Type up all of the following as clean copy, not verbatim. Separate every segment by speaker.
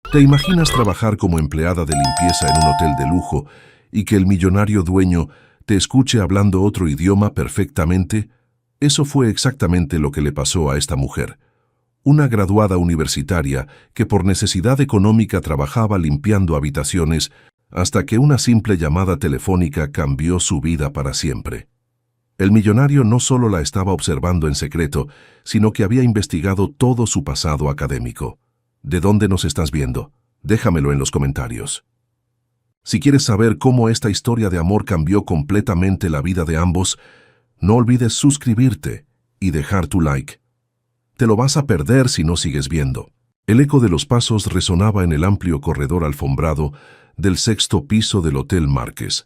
Speaker 1: ¿Te imaginas trabajar como empleada de limpieza en un hotel de lujo y que el millonario dueño te escuche hablando otro idioma perfectamente? Eso fue exactamente lo que le pasó a esta mujer. Una graduada universitaria que por necesidad económica trabajaba limpiando habitaciones hasta que una simple llamada telefónica cambió su vida para siempre. El millonario no solo la estaba observando en secreto, sino que había investigado todo su pasado académico. ¿De dónde nos estás viendo? Déjamelo en los comentarios. Si quieres saber cómo esta historia de amor cambió completamente la vida de ambos, no olvides suscribirte y dejar tu like. Te lo vas a perder si no sigues viendo. El eco de los pasos resonaba en el amplio corredor alfombrado del sexto piso del Hotel Márquez,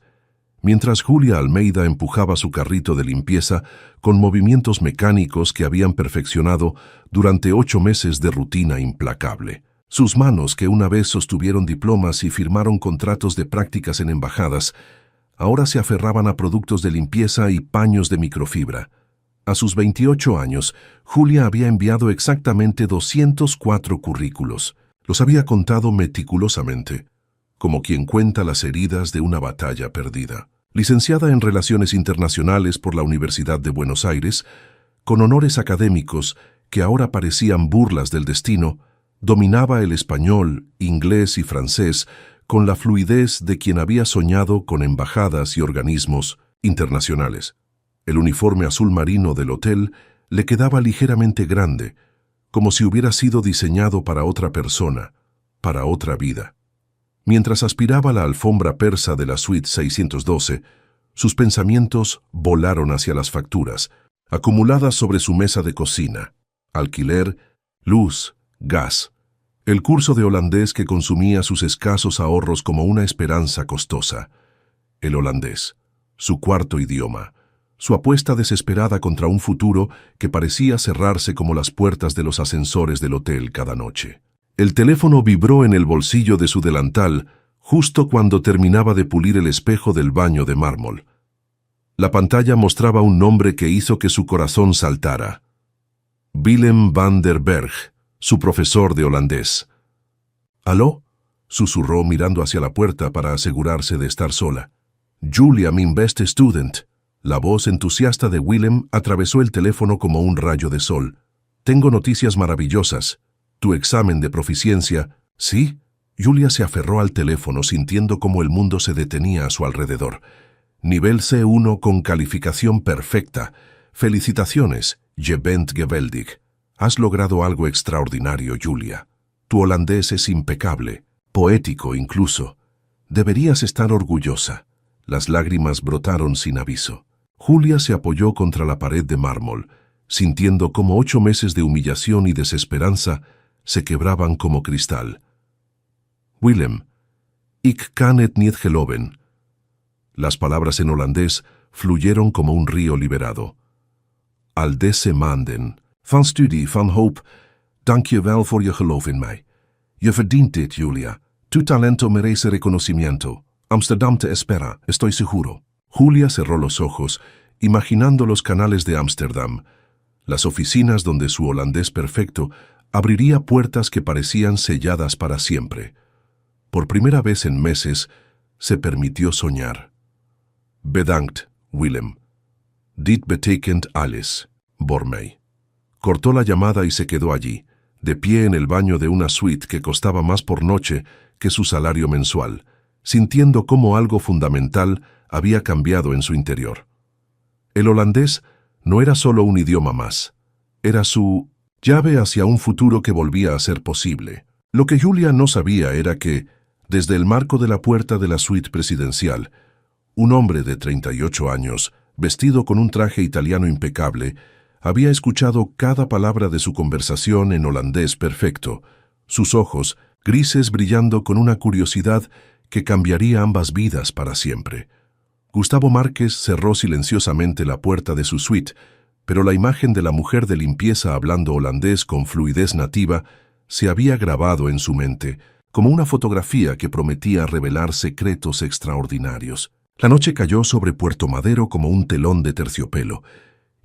Speaker 1: mientras Julia Almeida empujaba su carrito de limpieza con movimientos mecánicos que habían perfeccionado durante 8 meses de rutina implacable. Sus manos, que una vez sostuvieron diplomas y firmaron contratos de prácticas en embajadas, ahora se aferraban a productos de limpieza y paños de microfibra. A sus 28 años, Julia había enviado exactamente 204 currículos. Los había contado meticulosamente, como quien cuenta las heridas de una batalla perdida. Licenciada en Relaciones Internacionales por la Universidad de Buenos Aires, con honores académicos que ahora parecían burlas del destino, dominaba el español, inglés y francés con la fluidez de quien había soñado con embajadas y organismos internacionales. El uniforme azul marino del hotel le quedaba ligeramente grande, como si hubiera sido diseñado para otra persona, para otra vida. Mientras aspiraba la alfombra persa de la suite 612, sus pensamientos volaron hacia las facturas, acumuladas sobre su mesa de cocina: alquiler, luz, gas, el curso de holandés que consumía sus escasos ahorros como una esperanza costosa, el holandés, su cuarto idioma, su apuesta desesperada contra un futuro que parecía cerrarse como las puertas de los ascensores del hotel cada noche. El teléfono vibró en el bolsillo de su delantal justo cuando terminaba de pulir el espejo del baño de mármol. La pantalla mostraba un nombre que hizo que su corazón saltara: Willem van der Berg, su profesor de holandés. «¿Aló?», susurró mirando hacia la puerta para asegurarse de estar sola. «Julia, mi best student». La voz entusiasta de Willem atravesó el teléfono como un rayo de sol. «Tengo noticias maravillosas. Tu examen de proficiencia». «¿Sí?». Julia se aferró al teléfono sintiendo cómo el mundo se detenía a su alrededor. «Nivel C1 con calificación perfecta. Felicitaciones, je bent geweldig. Has logrado algo extraordinario, Julia. Tu holandés es impecable, poético incluso. Deberías estar orgullosa». Las lágrimas brotaron sin aviso. Julia se apoyó contra la pared de mármol, sintiendo cómo 8 meses de humillación y desesperanza se quebraban como cristal. «Willem, ik kan het niet geloven». Las palabras en holandés fluyeron como un río liberado. «Al deze maanden, van studie, van hoop, dank je wel voor je geloof in mij. Je verdient dit, Julia. Tu talento merece reconocimiento. Amsterdam te espera, estoy seguro». Julia cerró los ojos, imaginando los canales de Ámsterdam, las oficinas donde su holandés perfecto abriría puertas que parecían selladas para siempre. Por primera vez en meses, se permitió soñar. «Bedankt, Willem. Dit betekent alles, voor mij». Cortó la llamada y se quedó allí, de pie en el baño de una suite que costaba más por noche que su salario mensual, sintiendo cómo algo fundamental había cambiado en su interior. El holandés no era solo un idioma más, era su llave hacia un futuro que volvía a ser posible. Lo que Julia no sabía era que, desde el marco de la puerta de la suite presidencial, un hombre de 38 años, vestido con un traje italiano impecable, había escuchado cada palabra de su conversación en holandés perfecto, sus ojos, grises, brillando con una curiosidad que cambiaría ambas vidas para siempre. Gustavo Márquez cerró silenciosamente la puerta de su suite, pero la imagen de la mujer de limpieza hablando holandés con fluidez nativa se había grabado en su mente, como una fotografía que prometía revelar secretos extraordinarios. La noche cayó sobre Puerto Madero como un telón de terciopelo,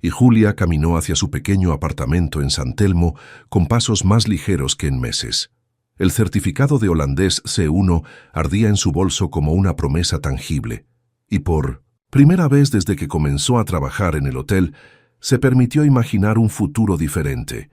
Speaker 1: y Julia caminó hacia su pequeño apartamento en San Telmo con pasos más ligeros que en meses. El certificado de holandés C1 ardía en su bolso como una promesa tangible, y por primera vez desde que comenzó a trabajar en el hotel, se permitió imaginar un futuro diferente.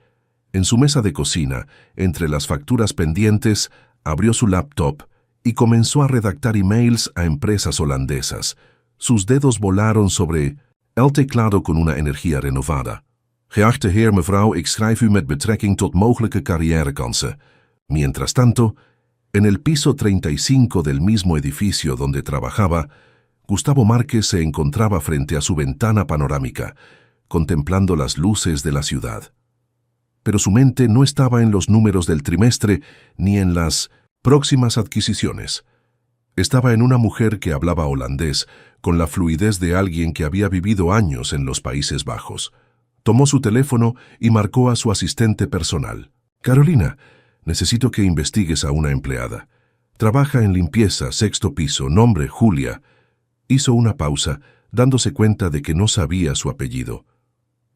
Speaker 1: En su mesa de cocina, entre las facturas pendientes, abrió su laptop y comenzó a redactar emails a empresas holandesas. Sus dedos volaron sobre el teclado con una energía renovada. Geachte heer mevrouw, ik schrijf u met betrekking tot mogelijke carrièrekansen. Mientras tanto, en el piso 35 del mismo edificio donde trabajaba, Gustavo Márquez se encontraba frente a su ventana panorámica, contemplando las luces de la ciudad. Pero su mente no estaba en los números del trimestre ni en las próximas adquisiciones. Estaba en una mujer que hablaba holandés con la fluidez de alguien que había vivido años en los Países Bajos. Tomó su teléfono y marcó a su asistente personal. «Carolina, necesito que investigues a una empleada. Trabaja en limpieza, 6º piso, nombre Julia». Hizo una pausa, dándose cuenta de que no sabía su apellido.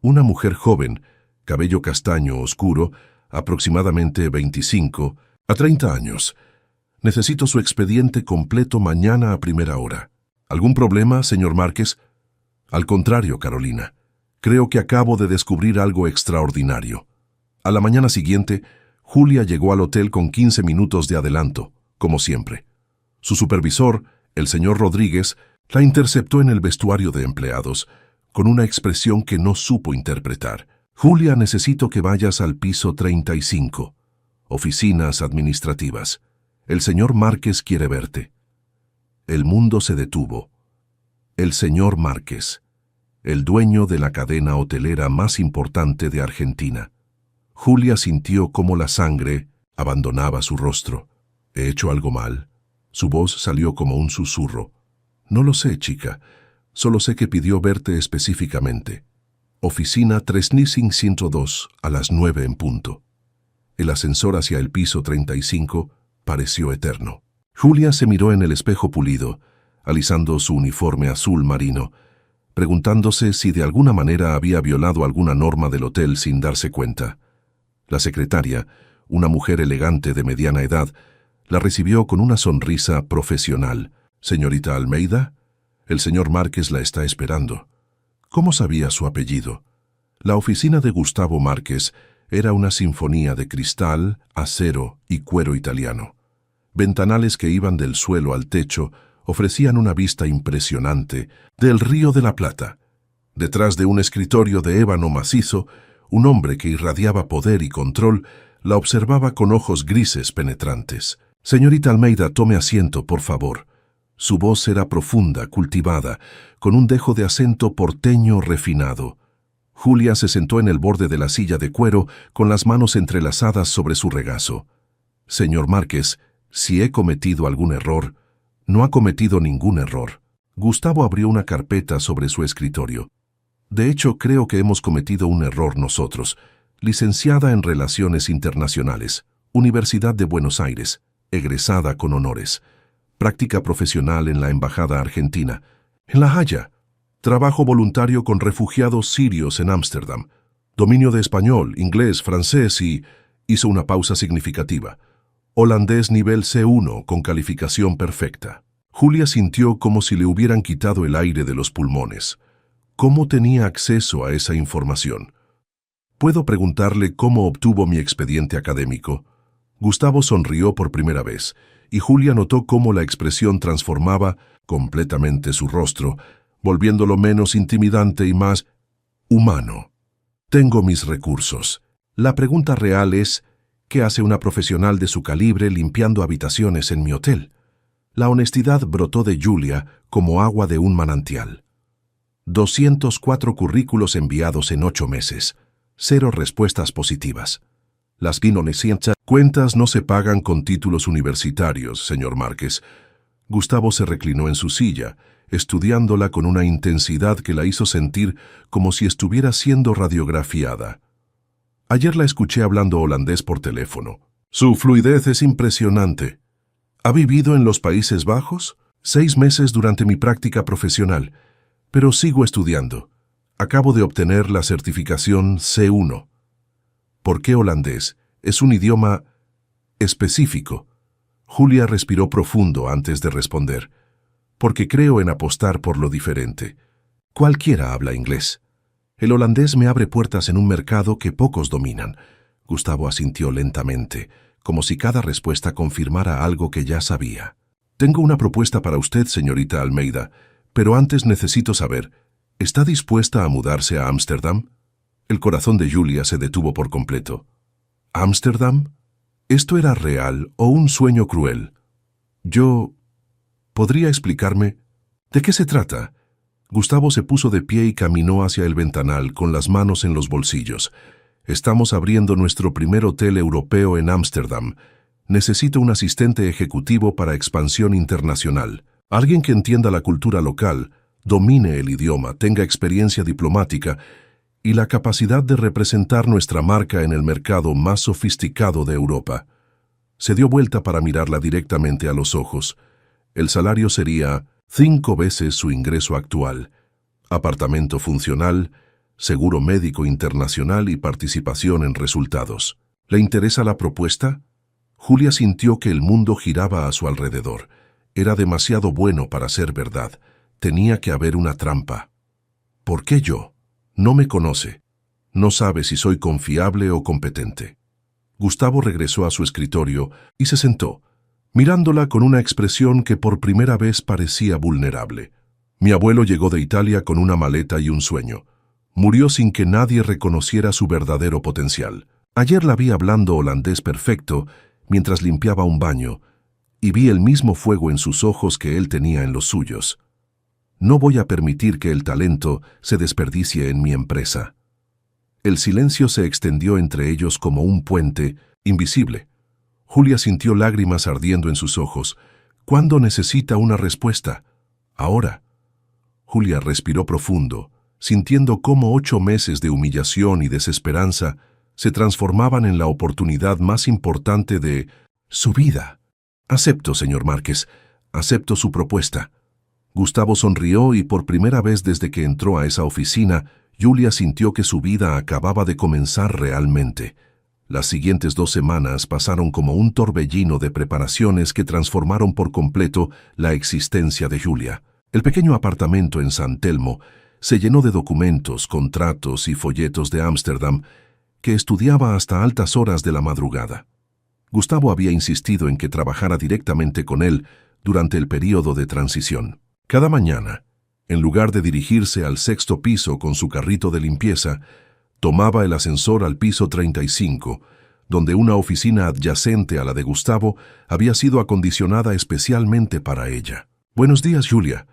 Speaker 1: Una mujer joven, cabello castaño oscuro, aproximadamente 25 a 30 años. «Necesito su expediente completo mañana a primera hora». «¿Algún problema, señor Márquez?» «Al contrario, Carolina. Creo que acabo de descubrir algo extraordinario». A la mañana siguiente, Julia llegó al hotel con 15 minutos de adelanto, como siempre. Su supervisor, el señor Rodríguez, la interceptó en el vestuario de empleados, con una expresión que no supo interpretar. «Julia, necesito que vayas al piso 35. Oficinas administrativas. El señor Márquez quiere verte». El mundo se detuvo. El señor Márquez, el dueño de la cadena hotelera más importante de Argentina. Julia sintió cómo la sangre abandonaba su rostro. «¿He hecho algo mal?» Su voz salió como un susurro. «No lo sé, chica. Solo sé que pidió verte específicamente. Oficina 3502 a las 9 en punto». El ascensor hacia el piso 35 pareció eterno. Julia se miró en el espejo pulido, alisando su uniforme azul marino, preguntándose si de alguna manera había violado alguna norma del hotel sin darse cuenta. La secretaria, una mujer elegante de mediana edad, la recibió con una sonrisa profesional. «Señorita Almeida, el señor Márquez la está esperando». ¿Cómo sabía su apellido? La oficina de Gustavo Márquez era una sinfonía de cristal, acero y cuero italiano. Ventanales que iban del suelo al techo ofrecían una vista impresionante del Río de la Plata. Detrás de un escritorio de ébano macizo, un hombre que irradiaba poder y control la observaba con ojos grises penetrantes. «Señorita Almeida, tome asiento, por favor». Su voz era profunda, cultivada, con un dejo de acento porteño refinado. Julia se sentó en el borde de la silla de cuero con las manos entrelazadas sobre su regazo. «Señor Márquez, si he cometido algún error». «No ha cometido ningún error». Gustavo abrió una carpeta sobre su escritorio. «De hecho, creo que hemos cometido un error nosotros. Licenciada en Relaciones Internacionales, Universidad de Buenos Aires, egresada con honores. Práctica profesional en la Embajada Argentina, en La Haya. Trabajo voluntario con refugiados sirios en Ámsterdam. Dominio de español, inglés, francés y...» Hizo una pausa significativa. «Holandés nivel C1 con calificación perfecta». Julia sintió como si le hubieran quitado el aire de los pulmones. ¿Cómo tenía acceso a esa información? ¿Puedo preguntarle cómo obtuvo mi expediente académico? Gustavo sonrió por primera vez, y Julia notó cómo la expresión transformaba completamente su rostro, volviéndolo menos intimidante y más humano. «Tengo mis recursos. La pregunta real es, ¿qué hace una profesional de su calibre limpiando habitaciones en mi hotel?» La honestidad brotó de Julia como agua de un manantial. 204 currículos enviados en 8 meses. 0 respuestas positivas. Las cuentas no se pagan con títulos universitarios, señor Márquez. Gustavo se reclinó en su silla, estudiándola con una intensidad que la hizo sentir como si estuviera siendo radiografiada. Ayer la escuché hablando holandés por teléfono. Su fluidez es impresionante. ¿Ha vivido en los Países Bajos? 6 meses durante mi práctica profesional, pero sigo estudiando. Acabo de obtener la certificación C1. ¿Por qué holandés? Es un idioma Específico. Julia respiró profundo antes de responder. Porque creo en apostar por lo diferente. Cualquiera habla inglés. El holandés me abre puertas en un mercado que pocos dominan. Gustavo asintió lentamente, como si cada respuesta confirmara algo que ya sabía. Tengo una propuesta para usted, señorita Almeida, pero antes necesito saber, ¿está dispuesta a mudarse a Ámsterdam? El corazón de Julia se detuvo por completo. ¿Ámsterdam? ¿Esto era real o un sueño cruel? ¿Podría explicarme? ¿De qué se trata? Gustavo se puso de pie y caminó hacia el ventanal con las manos en los bolsillos. Estamos abriendo nuestro primer hotel europeo en Ámsterdam. Necesito un asistente ejecutivo para expansión internacional. Alguien que entienda la cultura local, domine el idioma, tenga experiencia diplomática y la capacidad de representar nuestra marca en el mercado más sofisticado de Europa. Se dio vuelta para mirarla directamente a los ojos. El salario sería 5 veces su ingreso actual. Apartamento funcional, seguro médico internacional y participación en resultados. ¿Le interesa la propuesta? Julia sintió que el mundo giraba a su alrededor. Era demasiado bueno para ser verdad. Tenía que haber una trampa. ¿Por qué yo? No me conoce. No sabe si soy confiable o competente. Gustavo regresó a su escritorio y se sentó, mirándola con una expresión que por primera vez parecía vulnerable. Mi abuelo llegó de Italia con una maleta y un sueño. Murió sin que nadie reconociera su verdadero potencial. Ayer la vi hablando holandés perfecto mientras limpiaba un baño, y vi el mismo fuego en sus ojos que él tenía en los suyos. No voy a permitir que el talento se desperdicie en mi empresa. El silencio se extendió entre ellos como un puente invisible. Julia sintió lágrimas ardiendo en sus ojos. ¿Cuándo necesita una respuesta? Ahora. Julia respiró profundo, sintiendo cómo 8 meses de humillación y desesperanza se transformaban en la oportunidad más importante de su vida. Acepto, señor Márquez, acepto su propuesta. Gustavo sonrió y por primera vez desde que entró a esa oficina, Julia sintió que su vida acababa de comenzar realmente. Las siguientes 2 semanas pasaron como un torbellino de preparaciones que transformaron por completo la existencia de Julia. El pequeño apartamento en San Telmo se llenó de documentos, contratos y folletos de Ámsterdam que estudiaba hasta altas horas de la madrugada. Gustavo había insistido en que trabajara directamente con él durante el período de transición. Cada mañana, en lugar de dirigirse al 6º piso con su carrito de limpieza, tomaba el ascensor al piso 35, donde una oficina adyacente a la de Gustavo había sido acondicionada especialmente para ella. «Buenos días, Julia».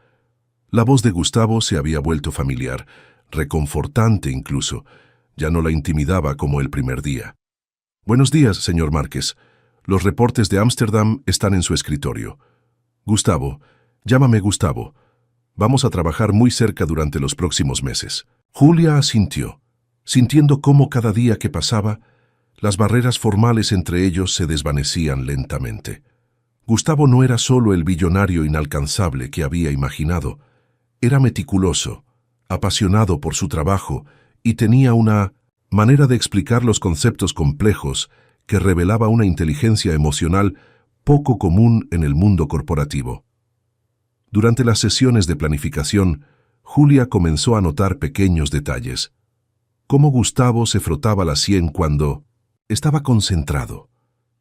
Speaker 1: La voz de Gustavo se había vuelto familiar, reconfortante incluso. Ya no la intimidaba como el primer día. «Buenos días, señor Márquez. Los reportes de Ámsterdam están en su escritorio. Gustavo, llámame Gustavo. Vamos a trabajar muy cerca durante los próximos meses». Julia asintió, sintiendo cómo cada día que pasaba, las barreras formales entre ellos se desvanecían lentamente. Gustavo no era solo el billonario inalcanzable que había imaginado. Era meticuloso, apasionado por su trabajo y tenía una manera de explicar los conceptos complejos que revelaba una inteligencia emocional poco común en el mundo corporativo. Durante las sesiones de planificación, Julia comenzó a notar pequeños detalles. Cómo Gustavo se frotaba la sien cuando estaba concentrado,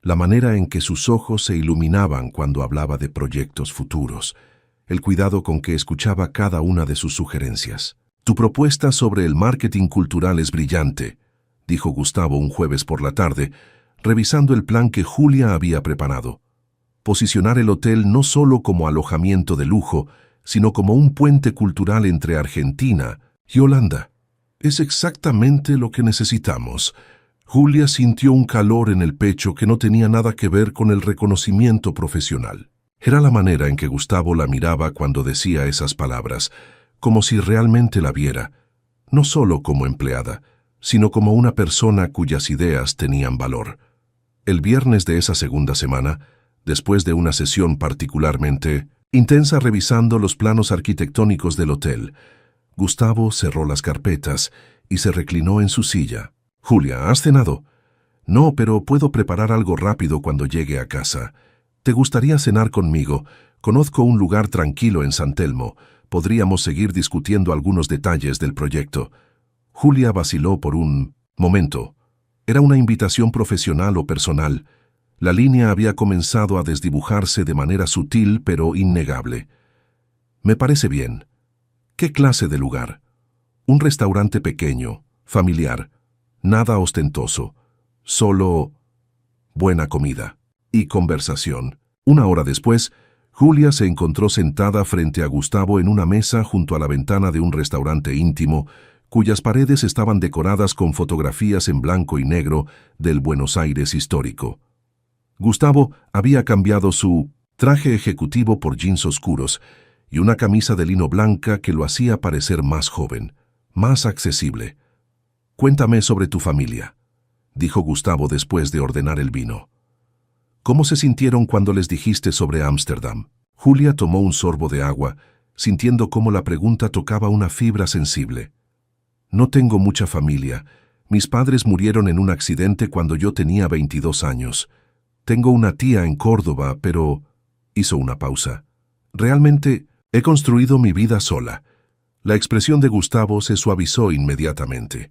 Speaker 1: la manera en que sus ojos se iluminaban cuando hablaba de proyectos futuros, el cuidado con que escuchaba cada una de sus sugerencias. «Tu propuesta sobre el marketing cultural es brillante», dijo Gustavo un jueves por la tarde, revisando el plan que Julia había preparado. Posicionar el hotel no solo como alojamiento de lujo, sino como un puente cultural entre Argentina y Holanda. «Es exactamente lo que necesitamos». Julia sintió un calor en el pecho que no tenía nada que ver con el reconocimiento profesional. Era la manera en que Gustavo la miraba cuando decía esas palabras, como si realmente la viera, no solo como empleada, sino como una persona cuyas ideas tenían valor. El viernes de esa segunda semana, después de una sesión particularmente intensa revisando los planos arquitectónicos del hotel, Gustavo cerró las carpetas y se reclinó en su silla. «Julia, ¿has cenado? No, pero puedo preparar algo rápido cuando llegue a casa. ¿Te gustaría cenar conmigo? Conozco un lugar tranquilo en San Telmo. Podríamos seguir discutiendo algunos detalles del proyecto. Julia vaciló por un momento. ¿Era una invitación profesional o personal? La línea había comenzado a desdibujarse de manera sutil pero innegable. Me parece bien. ¿Qué clase de lugar? Un restaurante pequeño, familiar, nada ostentoso, solo buena comida y conversación. Una hora después, Julia se encontró sentada frente a Gustavo en una mesa junto a la ventana de un restaurante íntimo, cuyas paredes estaban decoradas con fotografías en blanco y negro del Buenos Aires histórico. Gustavo había cambiado su traje ejecutivo por jeans oscuros y una camisa de lino blanca que lo hacía parecer más joven, más accesible. «Cuéntame sobre tu familia», dijo Gustavo después de ordenar el vino. «¿Cómo se sintieron cuando les dijiste sobre Ámsterdam?» Julia tomó un sorbo de agua, sintiendo cómo la pregunta tocaba una fibra sensible. «No tengo mucha familia. Mis padres murieron en un accidente cuando yo tenía 22 años. Tengo una tía en Córdoba, pero...» Hizo una pausa. «Realmente he construido mi vida sola». La expresión de Gustavo se suavizó inmediatamente.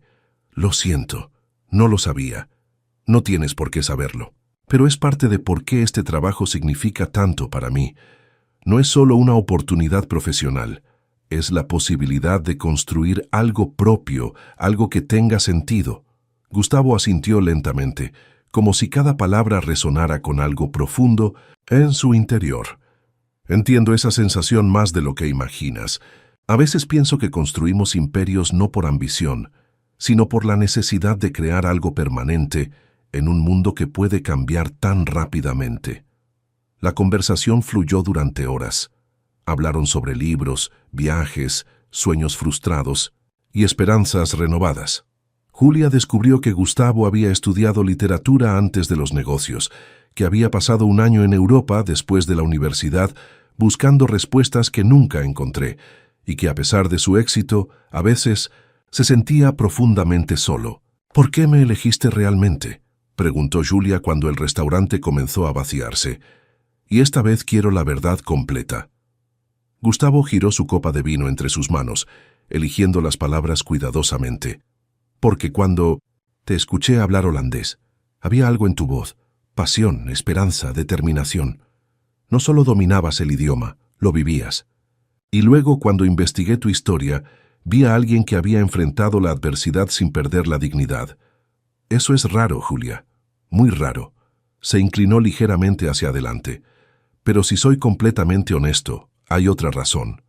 Speaker 1: «Lo siento, no lo sabía. No tienes por qué saberlo. Pero es parte de por qué este trabajo significa tanto para mí. No es solo una oportunidad profesional, es la posibilidad de construir algo propio, algo que tenga sentido». Gustavo asintió lentamente, como si cada palabra resonara con algo profundo en su interior. «Entiendo esa sensación más de lo que imaginas. A veces pienso que construimos imperios no por ambición, sino por la necesidad de crear algo permanente en un mundo que puede cambiar tan rápidamente». La conversación fluyó durante horas. Hablaron sobre libros, viajes, sueños frustrados y esperanzas renovadas. Julia descubrió que Gustavo había estudiado literatura antes de los negocios, que había pasado un año en Europa después de la universidad buscando respuestas que nunca encontré, y que a pesar de su éxito, a veces se sentía profundamente solo. «¿Por qué me elegiste realmente?», preguntó Julia cuando el restaurante comenzó a vaciarse. «Y esta vez quiero la verdad completa». Gustavo giró su copa de vino entre sus manos, eligiendo las palabras cuidadosamente. «Porque cuando te escuché hablar holandés, había algo en tu voz, pasión, esperanza, determinación. No solo dominabas el idioma, lo vivías. Y luego, cuando investigué tu historia, vi a alguien que había enfrentado la adversidad sin perder la dignidad. Eso es raro, Julia, muy raro». Se inclinó ligeramente hacia adelante. «Pero si soy completamente honesto, hay otra razón.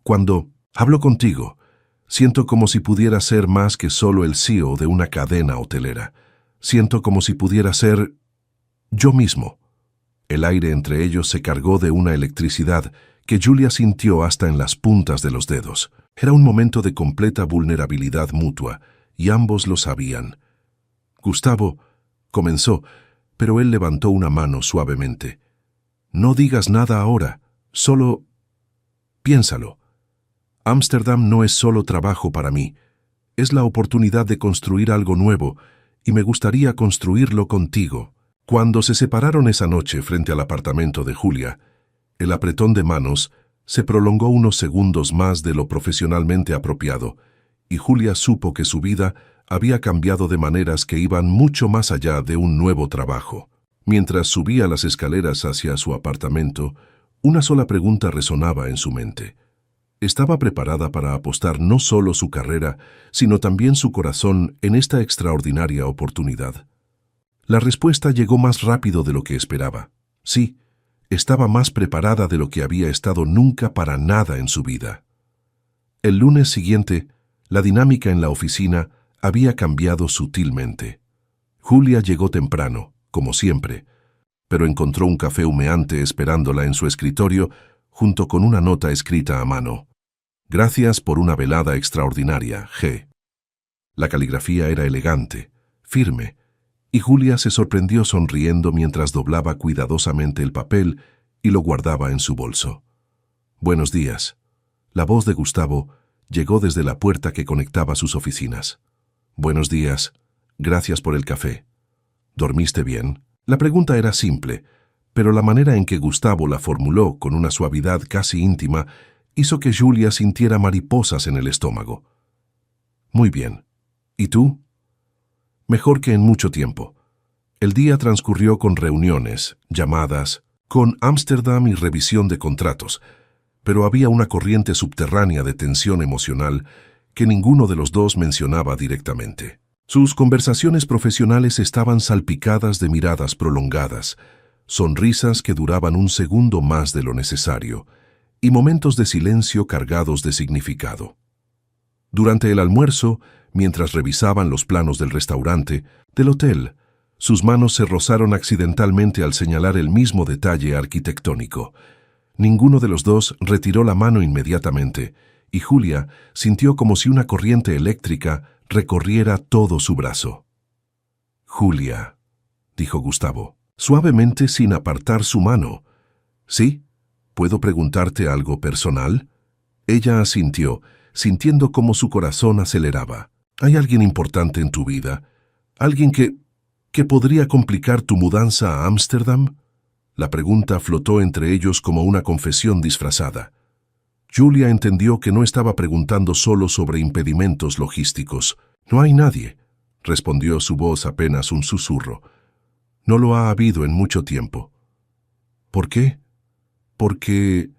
Speaker 1: Cuando hablo contigo, siento como si pudiera ser más que solo el CEO de una cadena hotelera. Siento como si pudiera ser yo mismo». El aire entre ellos se cargó de una electricidad que Julia sintió hasta en las puntas de los dedos. Era un momento de completa vulnerabilidad mutua, y ambos lo sabían. «Gustavo», comenzó, pero él levantó una mano suavemente. «No digas nada ahora, solo piénsalo. Ámsterdam no es solo trabajo para mí, es la oportunidad de construir algo nuevo, y me gustaría construirlo contigo». Cuando se separaron esa noche frente al apartamento de Julia, el apretón de manos se prolongó unos segundos más de lo profesionalmente apropiado, y Julia supo que su vida había cambiado de maneras que iban mucho más allá de un nuevo trabajo. Mientras subía las escaleras hacia su apartamento, una sola pregunta resonaba en su mente. Estaba preparada para apostar no solo su carrera, sino también su corazón en esta extraordinaria oportunidad. La respuesta llegó más rápido de lo que esperaba. Sí, estaba más preparada de lo que había estado nunca para nada en su vida. El lunes siguiente, la dinámica en la oficina había cambiado sutilmente. Julia llegó temprano, como siempre, pero encontró un café humeante esperándola en su escritorio junto con una nota escrita a mano. «Gracias por una velada extraordinaria, G». La caligrafía era elegante, firme, y Julia se sorprendió sonriendo mientras doblaba cuidadosamente el papel y lo guardaba en su bolso. «Buenos días». La voz de Gustavo llegó desde la puerta que conectaba sus oficinas. «Buenos días. Gracias por el café». ¿Dormiste bien? La pregunta era simple, pero la manera en que Gustavo la formuló con una suavidad casi íntima hizo que Julia sintiera mariposas en el estómago. Muy bien. ¿Y tú? Mejor que en mucho tiempo. El día transcurrió con reuniones, llamadas, con Ámsterdam y revisión de contratos, pero había una corriente subterránea de tensión emocional que ninguno de los dos mencionaba directamente. Sus conversaciones profesionales estaban salpicadas de miradas prolongadas, sonrisas que duraban un segundo más de lo necesario, y momentos de silencio cargados de significado. Durante el almuerzo, mientras revisaban los planos del restaurante, del hotel, sus manos se rozaron accidentalmente al señalar el mismo detalle arquitectónico. Ninguno de los dos retiró la mano inmediatamente, y Julia sintió como si una corriente eléctrica recorriera todo su brazo. «Julia», dijo Gustavo, suavemente sin apartar su mano. «¿Sí? ¿Puedo preguntarte algo personal?» Ella asintió, sintiendo cómo su corazón aceleraba. «¿Hay alguien importante en tu vida? ¿Alguien que podría complicar tu mudanza a Ámsterdam?» La pregunta flotó entre ellos como una confesión disfrazada. Julia entendió que no estaba preguntando solo sobre impedimentos logísticos. «No hay nadie», respondió su voz apenas un susurro. «No lo ha habido en mucho tiempo». «¿Por qué?» «Porque...»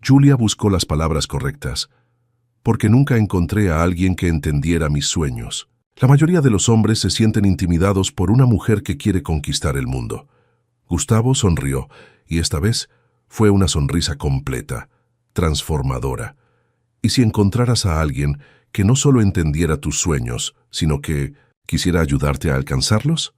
Speaker 1: Julia buscó las palabras correctas. «Porque nunca encontré a alguien que entendiera mis sueños. La mayoría de los hombres se sienten intimidados por una mujer que quiere conquistar el mundo». Gustavo sonrió, y esta vez fue una sonrisa completa, transformadora. «¿Y si encontraras a alguien que no solo entendiera tus sueños, sino que quisiera ayudarte a alcanzarlos?»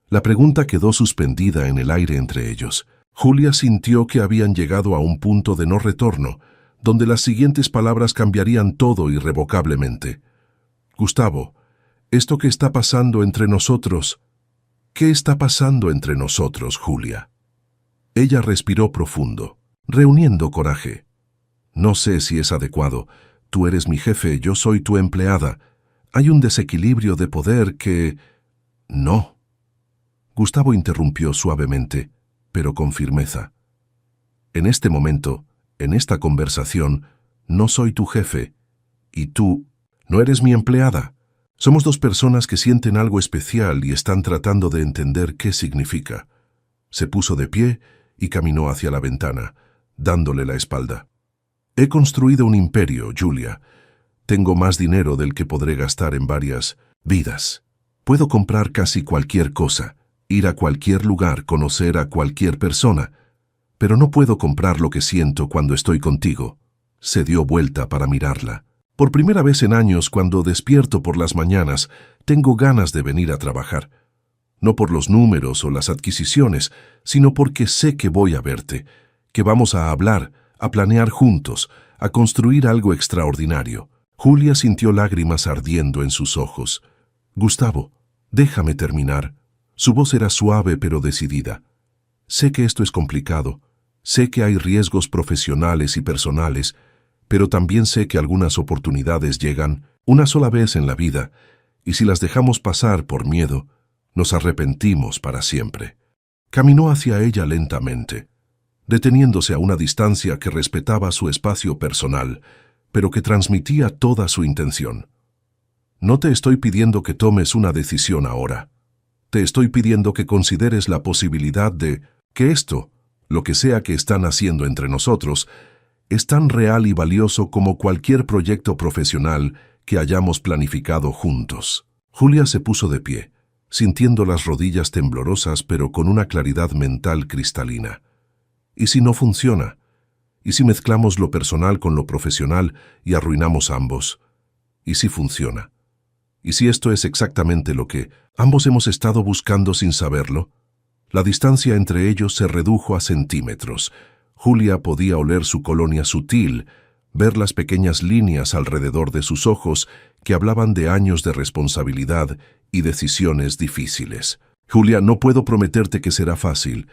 Speaker 1: La pregunta quedó suspendida en el aire entre ellos. Julia sintió que habían llegado a un punto de no retorno, donde las siguientes palabras cambiarían todo irrevocablemente. «Gustavo, esto que está pasando entre nosotros...» «¿Qué está pasando entre nosotros, Julia?» Ella respiró profundo, reuniendo coraje. «No sé si es adecuado. Tú eres mi jefe, yo soy tu empleada. Hay un desequilibrio de poder que...» «No». Gustavo interrumpió suavemente, pero con firmeza. «En este momento, en esta conversación, no soy tu jefe, y tú no eres mi empleada. Somos dos personas que sienten algo especial y están tratando de entender qué significa». Se puso de pie y caminó hacia la ventana, dándole la espalda. «He construido un imperio, Julia. Tengo más dinero del que podré gastar en varias vidas. Puedo comprar casi cualquier cosa, ir a cualquier lugar, conocer a cualquier persona, pero no puedo comprar lo que siento cuando estoy contigo». Se dio vuelta para mirarla. «Por primera vez en años, cuando despierto por las mañanas, tengo ganas de venir a trabajar. No por los números o las adquisiciones, sino porque sé que voy a verte, que vamos a hablar, a planear juntos, a construir algo extraordinario». Julia sintió lágrimas ardiendo en sus ojos. «Gustavo, déjame terminar». Su voz era suave pero decidida. «Sé que esto es complicado, sé que hay riesgos profesionales y personales, pero también sé que algunas oportunidades llegan una sola vez en la vida, y si las dejamos pasar por miedo, nos arrepentimos para siempre». Caminó hacia ella lentamente, deteniéndose a una distancia que respetaba su espacio personal, pero que transmitía toda su intención. «No te estoy pidiendo que tomes una decisión ahora. Te estoy pidiendo que consideres la posibilidad de que esto, lo que sea que están haciendo entre nosotros, es tan real y valioso como cualquier proyecto profesional que hayamos planificado juntos». Julia se puso de pie, sintiendo las rodillas temblorosas pero con una claridad mental cristalina. «¿Y si no funciona? ¿Y si mezclamos lo personal con lo profesional y arruinamos ambos? ¿Y si funciona? ¿Y si esto es exactamente lo que ambos hemos estado buscando sin saberlo?» La distancia entre ellos se redujo a centímetros. Julia podía oler su colonia sutil, ver las pequeñas líneas alrededor de sus ojos que hablaban de años de responsabilidad y decisiones difíciles. «Julia, no puedo prometerte que será fácil,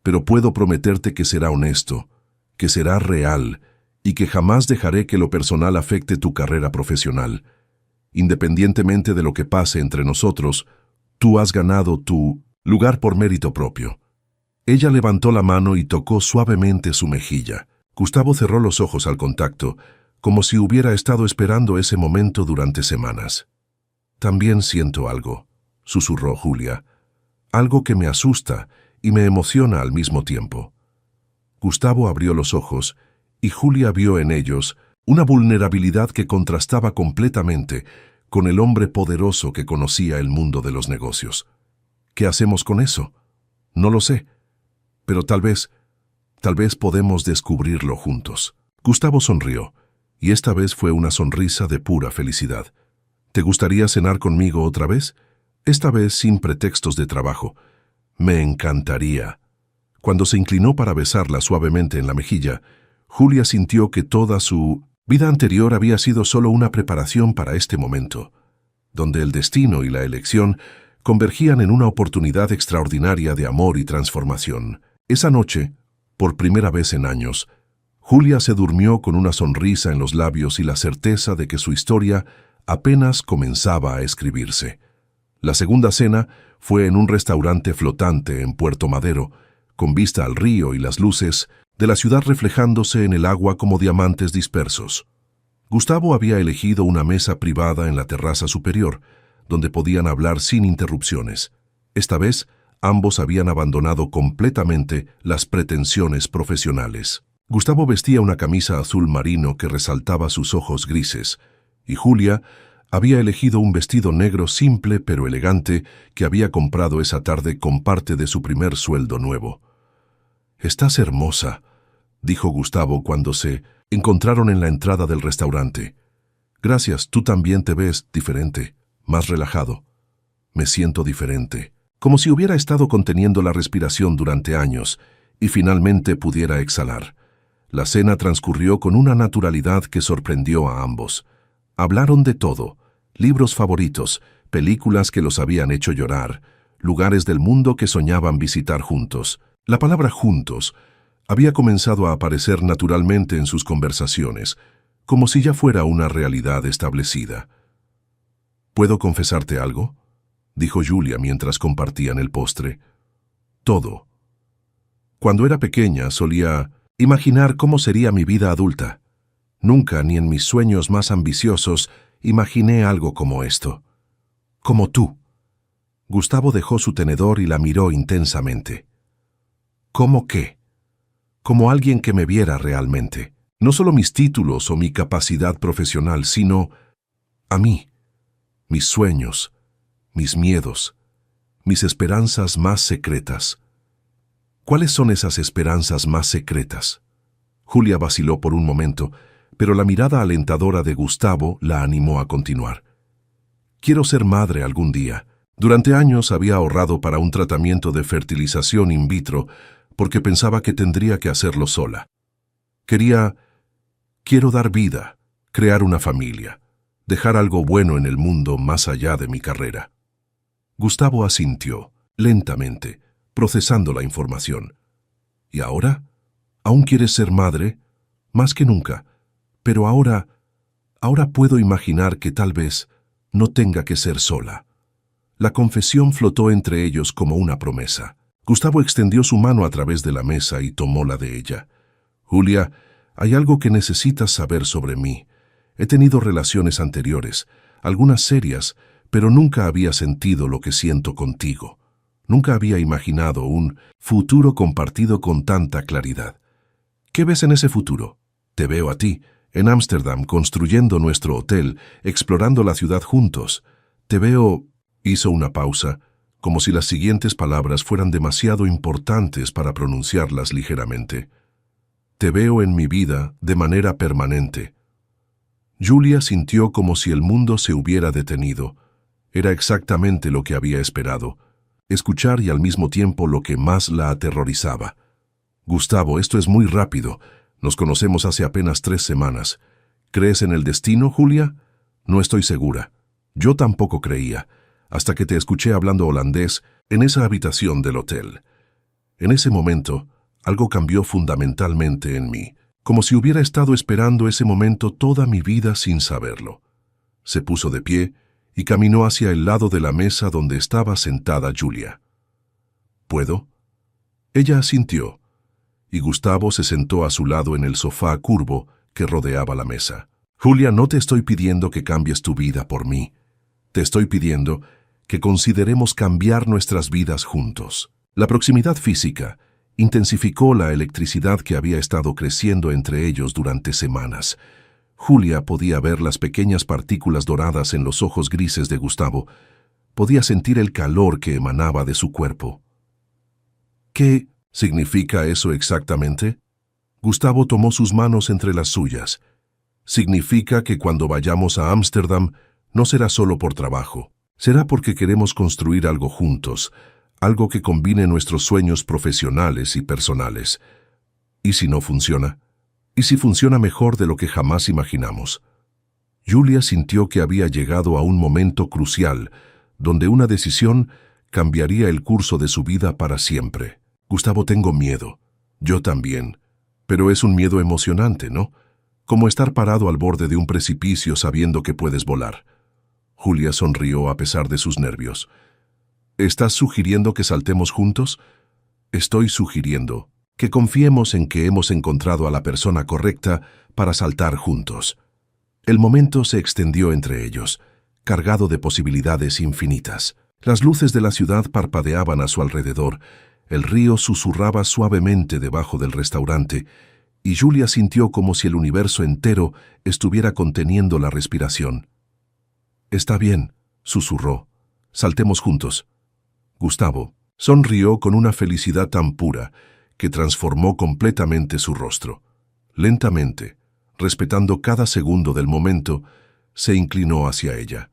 Speaker 1: pero puedo prometerte que será honesto, que será real y que jamás dejaré que lo personal afecte tu carrera profesional. Independientemente de lo que pase entre nosotros, Tú has ganado tu lugar por mérito propio. Ella levantó la mano y tocó suavemente su mejilla. Gustavo cerró los ojos al contacto, como si hubiera estado esperando ese momento durante semanas. También siento algo, susurró Julia, algo que me asusta y me emociona al mismo tiempo. Gustavo abrió los ojos y Julia vio en ellos una vulnerabilidad que contrastaba completamente con el hombre poderoso que conocía el mundo de los negocios. ¿Qué hacemos con eso? No lo sé, pero tal vez podemos descubrirlo juntos. Gustavo sonrió, y esta vez fue una sonrisa de pura felicidad. ¿Te gustaría cenar conmigo otra vez? Esta vez sin pretextos de trabajo. Me encantaría. Cuando se inclinó para besarla suavemente en la mejilla, Julia sintió que toda su vida anterior había sido solo una preparación para este momento, donde el destino y la elección convergían en una oportunidad extraordinaria de amor y transformación. Esa noche, por primera vez en años, Julia se durmió con una sonrisa en los labios y la certeza de que su historia apenas comenzaba a escribirse. La segunda cena fue en un restaurante flotante en Puerto Madero, con vista al río y las luces de la ciudad reflejándose en el agua como diamantes dispersos. Gustavo había elegido una mesa privada en la terraza superior, donde podían hablar sin interrupciones. Esta vez, ambos habían abandonado completamente las pretensiones profesionales. Gustavo vestía una camisa azul marino que resaltaba sus ojos grises, y Julia había elegido un vestido negro simple pero elegante que había comprado esa tarde con parte de su primer sueldo nuevo. «Estás hermosa», dijo Gustavo cuando se encontraron en la entrada del restaurante. «Gracias, tú también te ves diferente, más relajado». «Me siento diferente», como si hubiera estado conteniendo la respiración durante años y finalmente pudiera exhalar. La cena transcurrió con una naturalidad que sorprendió a ambos. Hablaron de todo: libros favoritos, películas que los habían hecho llorar, lugares del mundo que soñaban visitar juntos. La palabra juntos había comenzado a aparecer naturalmente en sus conversaciones, como si ya fuera una realidad establecida. «¿Puedo confesarte algo?», dijo Julia mientras compartían el postre. «Todo. Cuando era pequeña solía imaginar cómo sería mi vida adulta. Nunca, ni en mis sueños más ambiciosos, imaginé algo como esto. Como tú». Gustavo dejó su tenedor y la miró intensamente. «¿Cómo qué?». «Como alguien que me viera realmente. No solo mis títulos o mi capacidad profesional, sino a mí, mis sueños, mis miedos, mis esperanzas más secretas». «¿Cuáles son esas esperanzas más secretas?». Julia vaciló por un momento, pero la mirada alentadora de Gustavo la animó a continuar. «Quiero ser madre algún día. Durante años había ahorrado para un tratamiento de fertilización in vitro porque pensaba que tendría que hacerlo sola. Quiero dar vida, crear una familia, dejar algo bueno en el mundo más allá de mi carrera». Gustavo asintió, lentamente, procesando la información. «¿Y ahora? ¿Aún quieres ser madre?». «Más que nunca. Pero ahora puedo imaginar que tal vez no tenga que ser sola». La confesión flotó entre ellos como una promesa. Gustavo extendió su mano a través de la mesa y tomó la de ella. «Julia, hay algo que necesitas saber sobre mí. He tenido relaciones anteriores, algunas serias, pero nunca había sentido lo que siento contigo. Nunca había imaginado un futuro compartido con tanta claridad. ¿Qué ves en ese futuro? Te veo a ti, en Ámsterdam, construyendo nuestro hotel, explorando la ciudad juntos. Te veo». Hizo una pausa, como si las siguientes palabras fueran demasiado importantes para pronunciarlas ligeramente. «Te veo en mi vida de manera permanente». Julia sintió como si el mundo se hubiera detenido. Era exactamente lo que había esperado. Escuchar y al mismo tiempo lo que más la aterrorizaba. «Gustavo, esto es muy rápido. Nos conocemos hace apenas 3 semanas. ¿Crees en el destino, Julia?». «No estoy segura. Yo tampoco creía, hasta que te escuché hablando holandés en esa habitación del hotel. En ese momento, algo cambió fundamentalmente en mí, como si hubiera estado esperando ese momento toda mi vida sin saberlo». Se puso de pie y caminó hacia el lado de la mesa donde estaba sentada Julia. ¿Puedo? Ella asintió, y Gustavo se sentó a su lado en el sofá curvo que rodeaba la mesa. Julia, no te estoy pidiendo que cambies tu vida por mí. Te estoy pidiendo que consideremos cambiar nuestras vidas juntos. La proximidad física intensificó la electricidad que había estado creciendo entre ellos durante semanas. Julia podía ver las pequeñas partículas doradas en los ojos grises de Gustavo. Podía sentir el calor que emanaba de su cuerpo. ¿Qué significa eso exactamente? Gustavo tomó sus manos entre las suyas. Significa que cuando vayamos a Ámsterdam no será solo por trabajo. Será porque queremos construir algo juntos, algo que combine nuestros sueños profesionales y personales. ¿Y si no funciona? ¿Y si funciona mejor de lo que jamás imaginamos? Julia sintió que había llegado a un momento crucial, donde una decisión cambiaría el curso de su vida para siempre. Gustavo, tengo miedo. Yo también. Pero es un miedo emocionante, ¿no? Como estar parado al borde de un precipicio sabiendo que puedes volar. Julia sonrió a pesar de sus nervios. ¿Estás sugiriendo que saltemos juntos? Estoy sugiriendo que confiemos en que hemos encontrado a la persona correcta para saltar juntos. El momento se extendió entre ellos, cargado de posibilidades infinitas. Las luces de la ciudad parpadeaban a su alrededor, el río susurraba suavemente debajo del restaurante, y Julia sintió como si el universo entero estuviera conteniendo la respiración. «Está bien», susurró. «Saltemos juntos». Gustavo sonrió con una felicidad tan pura que transformó completamente su rostro. Lentamente, respetando cada segundo del momento, se inclinó hacia ella.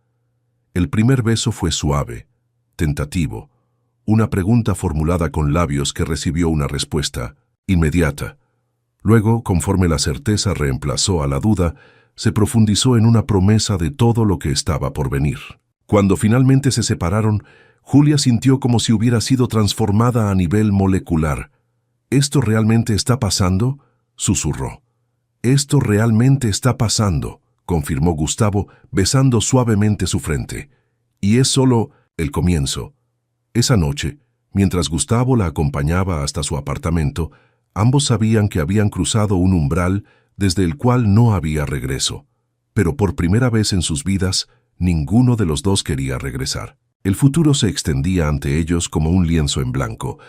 Speaker 1: El primer beso fue suave, tentativo, una pregunta formulada con labios que recibió una respuesta inmediata. Luego, conforme la certeza reemplazó a la duda, se profundizó en una promesa de todo lo que estaba por venir. Cuando finalmente se separaron, Julia sintió como si hubiera sido transformada a nivel molecular. «¿Esto realmente está pasando?», susurró. «Esto realmente está pasando», confirmó Gustavo, besando suavemente su frente. «Y es solo el comienzo». Esa noche, mientras Gustavo la acompañaba hasta su apartamento, ambos sabían que habían cruzado un umbral desde el cual no había regreso. Pero por primera vez en sus vidas, ninguno de los dos quería regresar. El futuro se extendía ante ellos como un lienzo en blanco,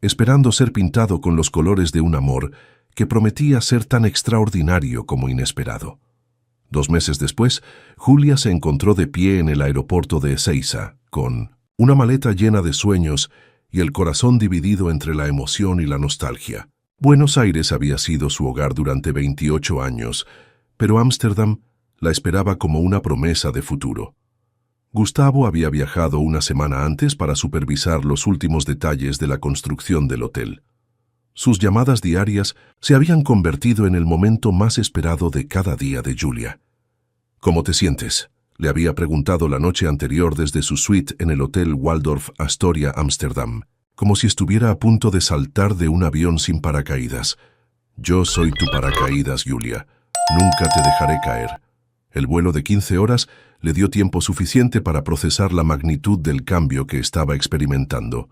Speaker 1: esperando ser pintado con los colores de un amor que prometía ser tan extraordinario como inesperado. 2 meses después, Julia se encontró de pie en el aeropuerto de Ezeiza, con una maleta llena de sueños y el corazón dividido entre la emoción y la nostalgia. Buenos Aires había sido su hogar durante 28 años, pero Ámsterdam la esperaba como una promesa de futuro. Gustavo había viajado una semana antes para supervisar los últimos detalles de la construcción del hotel. Sus llamadas diarias se habían convertido en el momento más esperado de cada día de Julia. «¿Cómo te sientes?», le había preguntado la noche anterior desde su suite en el Hotel Waldorf Astoria, Ámsterdam, como si estuviera a punto de saltar de un avión sin paracaídas. «Yo soy tu paracaídas, Julia. Nunca te dejaré caer». El vuelo de 15 horas le dio tiempo suficiente para procesar la magnitud del cambio que estaba experimentando.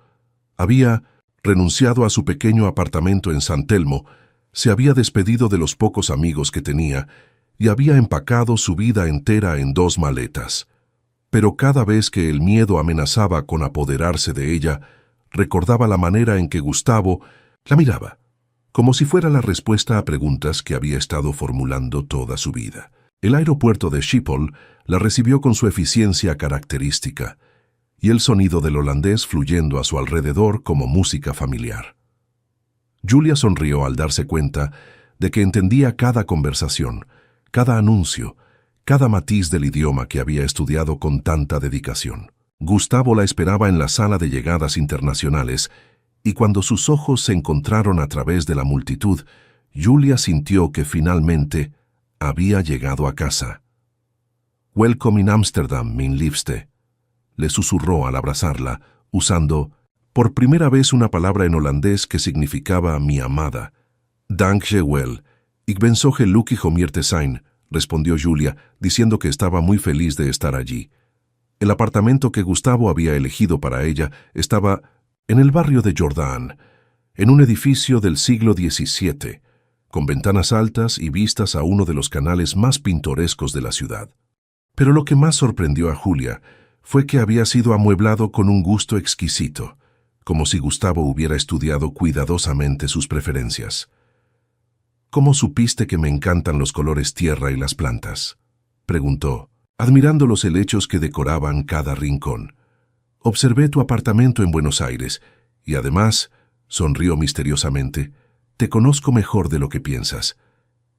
Speaker 1: Había renunciado a su pequeño apartamento en San Telmo, se había despedido de los pocos amigos que tenía y había empacado su vida entera en 2 maletas. Pero cada vez que el miedo amenazaba con apoderarse de ella, recordaba la manera en que Gustavo la miraba, como si fuera la respuesta a preguntas que había estado formulando toda su vida. El aeropuerto de Schiphol la recibió con su eficiencia característica y el sonido del holandés fluyendo a su alrededor como música familiar. Julia sonrió al darse cuenta de que entendía cada conversación, cada anuncio, cada matiz del idioma que había estudiado con tanta dedicación. Gustavo la esperaba en la sala de llegadas internacionales y cuando sus ojos se encontraron a través de la multitud, Julia sintió que finalmente había llegado a casa. «Welcome in Amsterdam, min liefste», le susurró al abrazarla, usando por primera vez una palabra en holandés que significaba «mi amada». «Dank je wel, ik ben zo gelukkig om hier te zijn», respondió Julia, diciendo que estaba muy feliz de estar allí. El apartamento que Gustavo había elegido para ella estaba en el barrio de Jordán, en un edificio del siglo XVII, con ventanas altas y vistas a uno de los canales más pintorescos de la ciudad. Pero lo que más sorprendió a Julia fue que había sido amueblado con un gusto exquisito, como si Gustavo hubiera estudiado cuidadosamente sus preferencias. «¿Cómo supiste que me encantan los colores tierra y las plantas?», preguntó, admirando los helechos que decoraban cada rincón. «Observé tu apartamento en Buenos Aires y además», sonrió misteriosamente, «te conozco mejor de lo que piensas».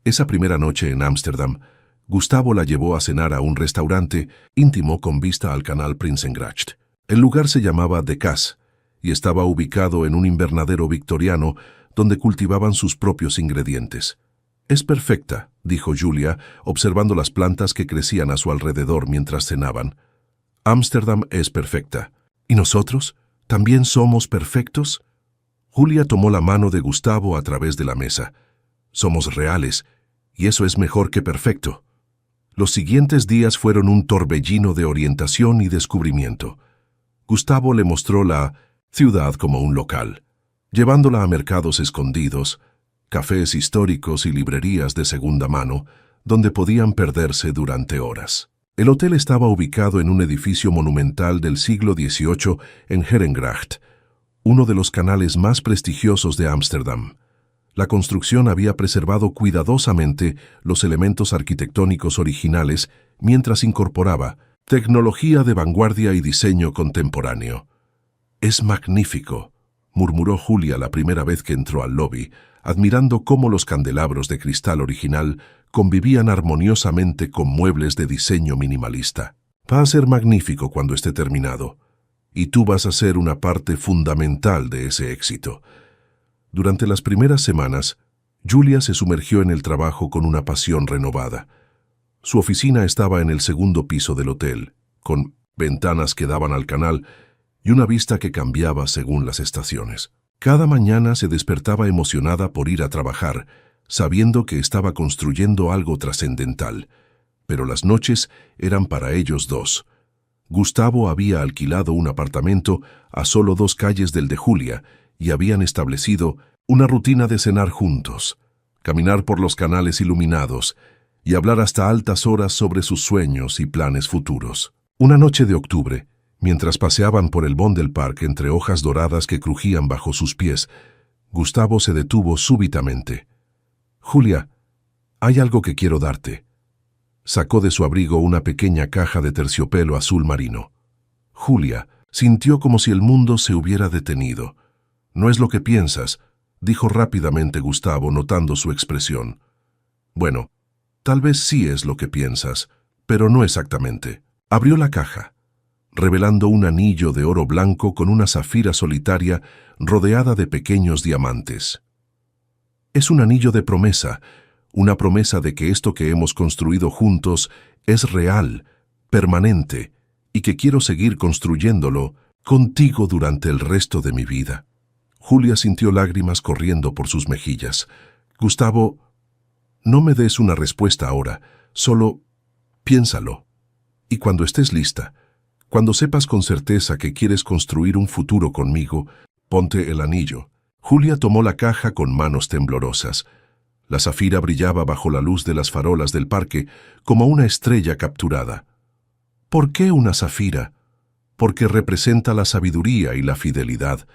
Speaker 1: Esa primera noche en Ámsterdam, Gustavo la llevó a cenar a un restaurante íntimo con vista al canal Prinsengracht. El lugar se llamaba De Cas y estaba ubicado en un invernadero victoriano donde cultivaban sus propios ingredientes. «Es perfecta», dijo Julia, observando las plantas que crecían a su alrededor mientras cenaban. «Ámsterdam es perfecta. ¿Y nosotros? ¿También somos perfectos?». Julia tomó la mano de Gustavo a través de la mesa. «Somos reales, y eso es mejor que perfecto». Los siguientes días fueron un torbellino de orientación y descubrimiento. Gustavo le mostró la ciudad como un local, llevándola a mercados escondidos, cafés históricos y librerías de segunda mano, donde podían perderse durante horas. El hotel estaba ubicado en un edificio monumental del siglo XVIII en Herengracht, uno de los canales más prestigiosos de Ámsterdam. La construcción había preservado cuidadosamente los elementos arquitectónicos originales mientras incorporaba tecnología de vanguardia y diseño contemporáneo. «Es magnífico», murmuró Julia la primera vez que entró al lobby, admirando cómo los candelabros de cristal original convivían armoniosamente con muebles de diseño minimalista. «Va a ser magnífico cuando esté terminado, y tú vas a ser una parte fundamental de ese éxito». Durante las primeras semanas, Julia se sumergió en el trabajo con una pasión renovada. Su oficina estaba en el segundo piso del hotel, con ventanas que daban al canal y una vista que cambiaba según las estaciones. Cada mañana se despertaba emocionada por ir a trabajar, sabiendo que estaba construyendo algo trascendental, pero las noches eran para ellos dos. Gustavo había alquilado un apartamento a solo 2 calles del de Julia y habían establecido una rutina de cenar juntos, caminar por los canales iluminados y hablar hasta altas horas sobre sus sueños y planes futuros. Una noche de octubre, mientras paseaban por el Vondelpark entre hojas doradas que crujían bajo sus pies, Gustavo se detuvo súbitamente. «Julia, hay algo que quiero darte». Sacó de su abrigo una pequeña caja de terciopelo azul marino. Julia sintió como si el mundo se hubiera detenido. «No es lo que piensas», dijo rápidamente Gustavo, notando su expresión. «Bueno, tal vez sí es lo que piensas, pero no exactamente». Abrió la caja, revelando un anillo de oro blanco con una zafira solitaria rodeada de pequeños diamantes. «Es un anillo de promesa, una promesa de que esto que hemos construido juntos es real, permanente, y que quiero seguir construyéndolo contigo durante el resto de mi vida». Julia sintió lágrimas corriendo por sus mejillas. «Gustavo, no me des una respuesta ahora, solo piénsalo. Y cuando estés lista, cuando sepas con certeza que quieres construir un futuro conmigo, ponte el anillo». Julia tomó la caja con manos temblorosas. La zafira brillaba bajo la luz de las farolas del parque como una estrella capturada. «¿Por qué una zafira?». «Porque representa la sabiduría y la fidelidad,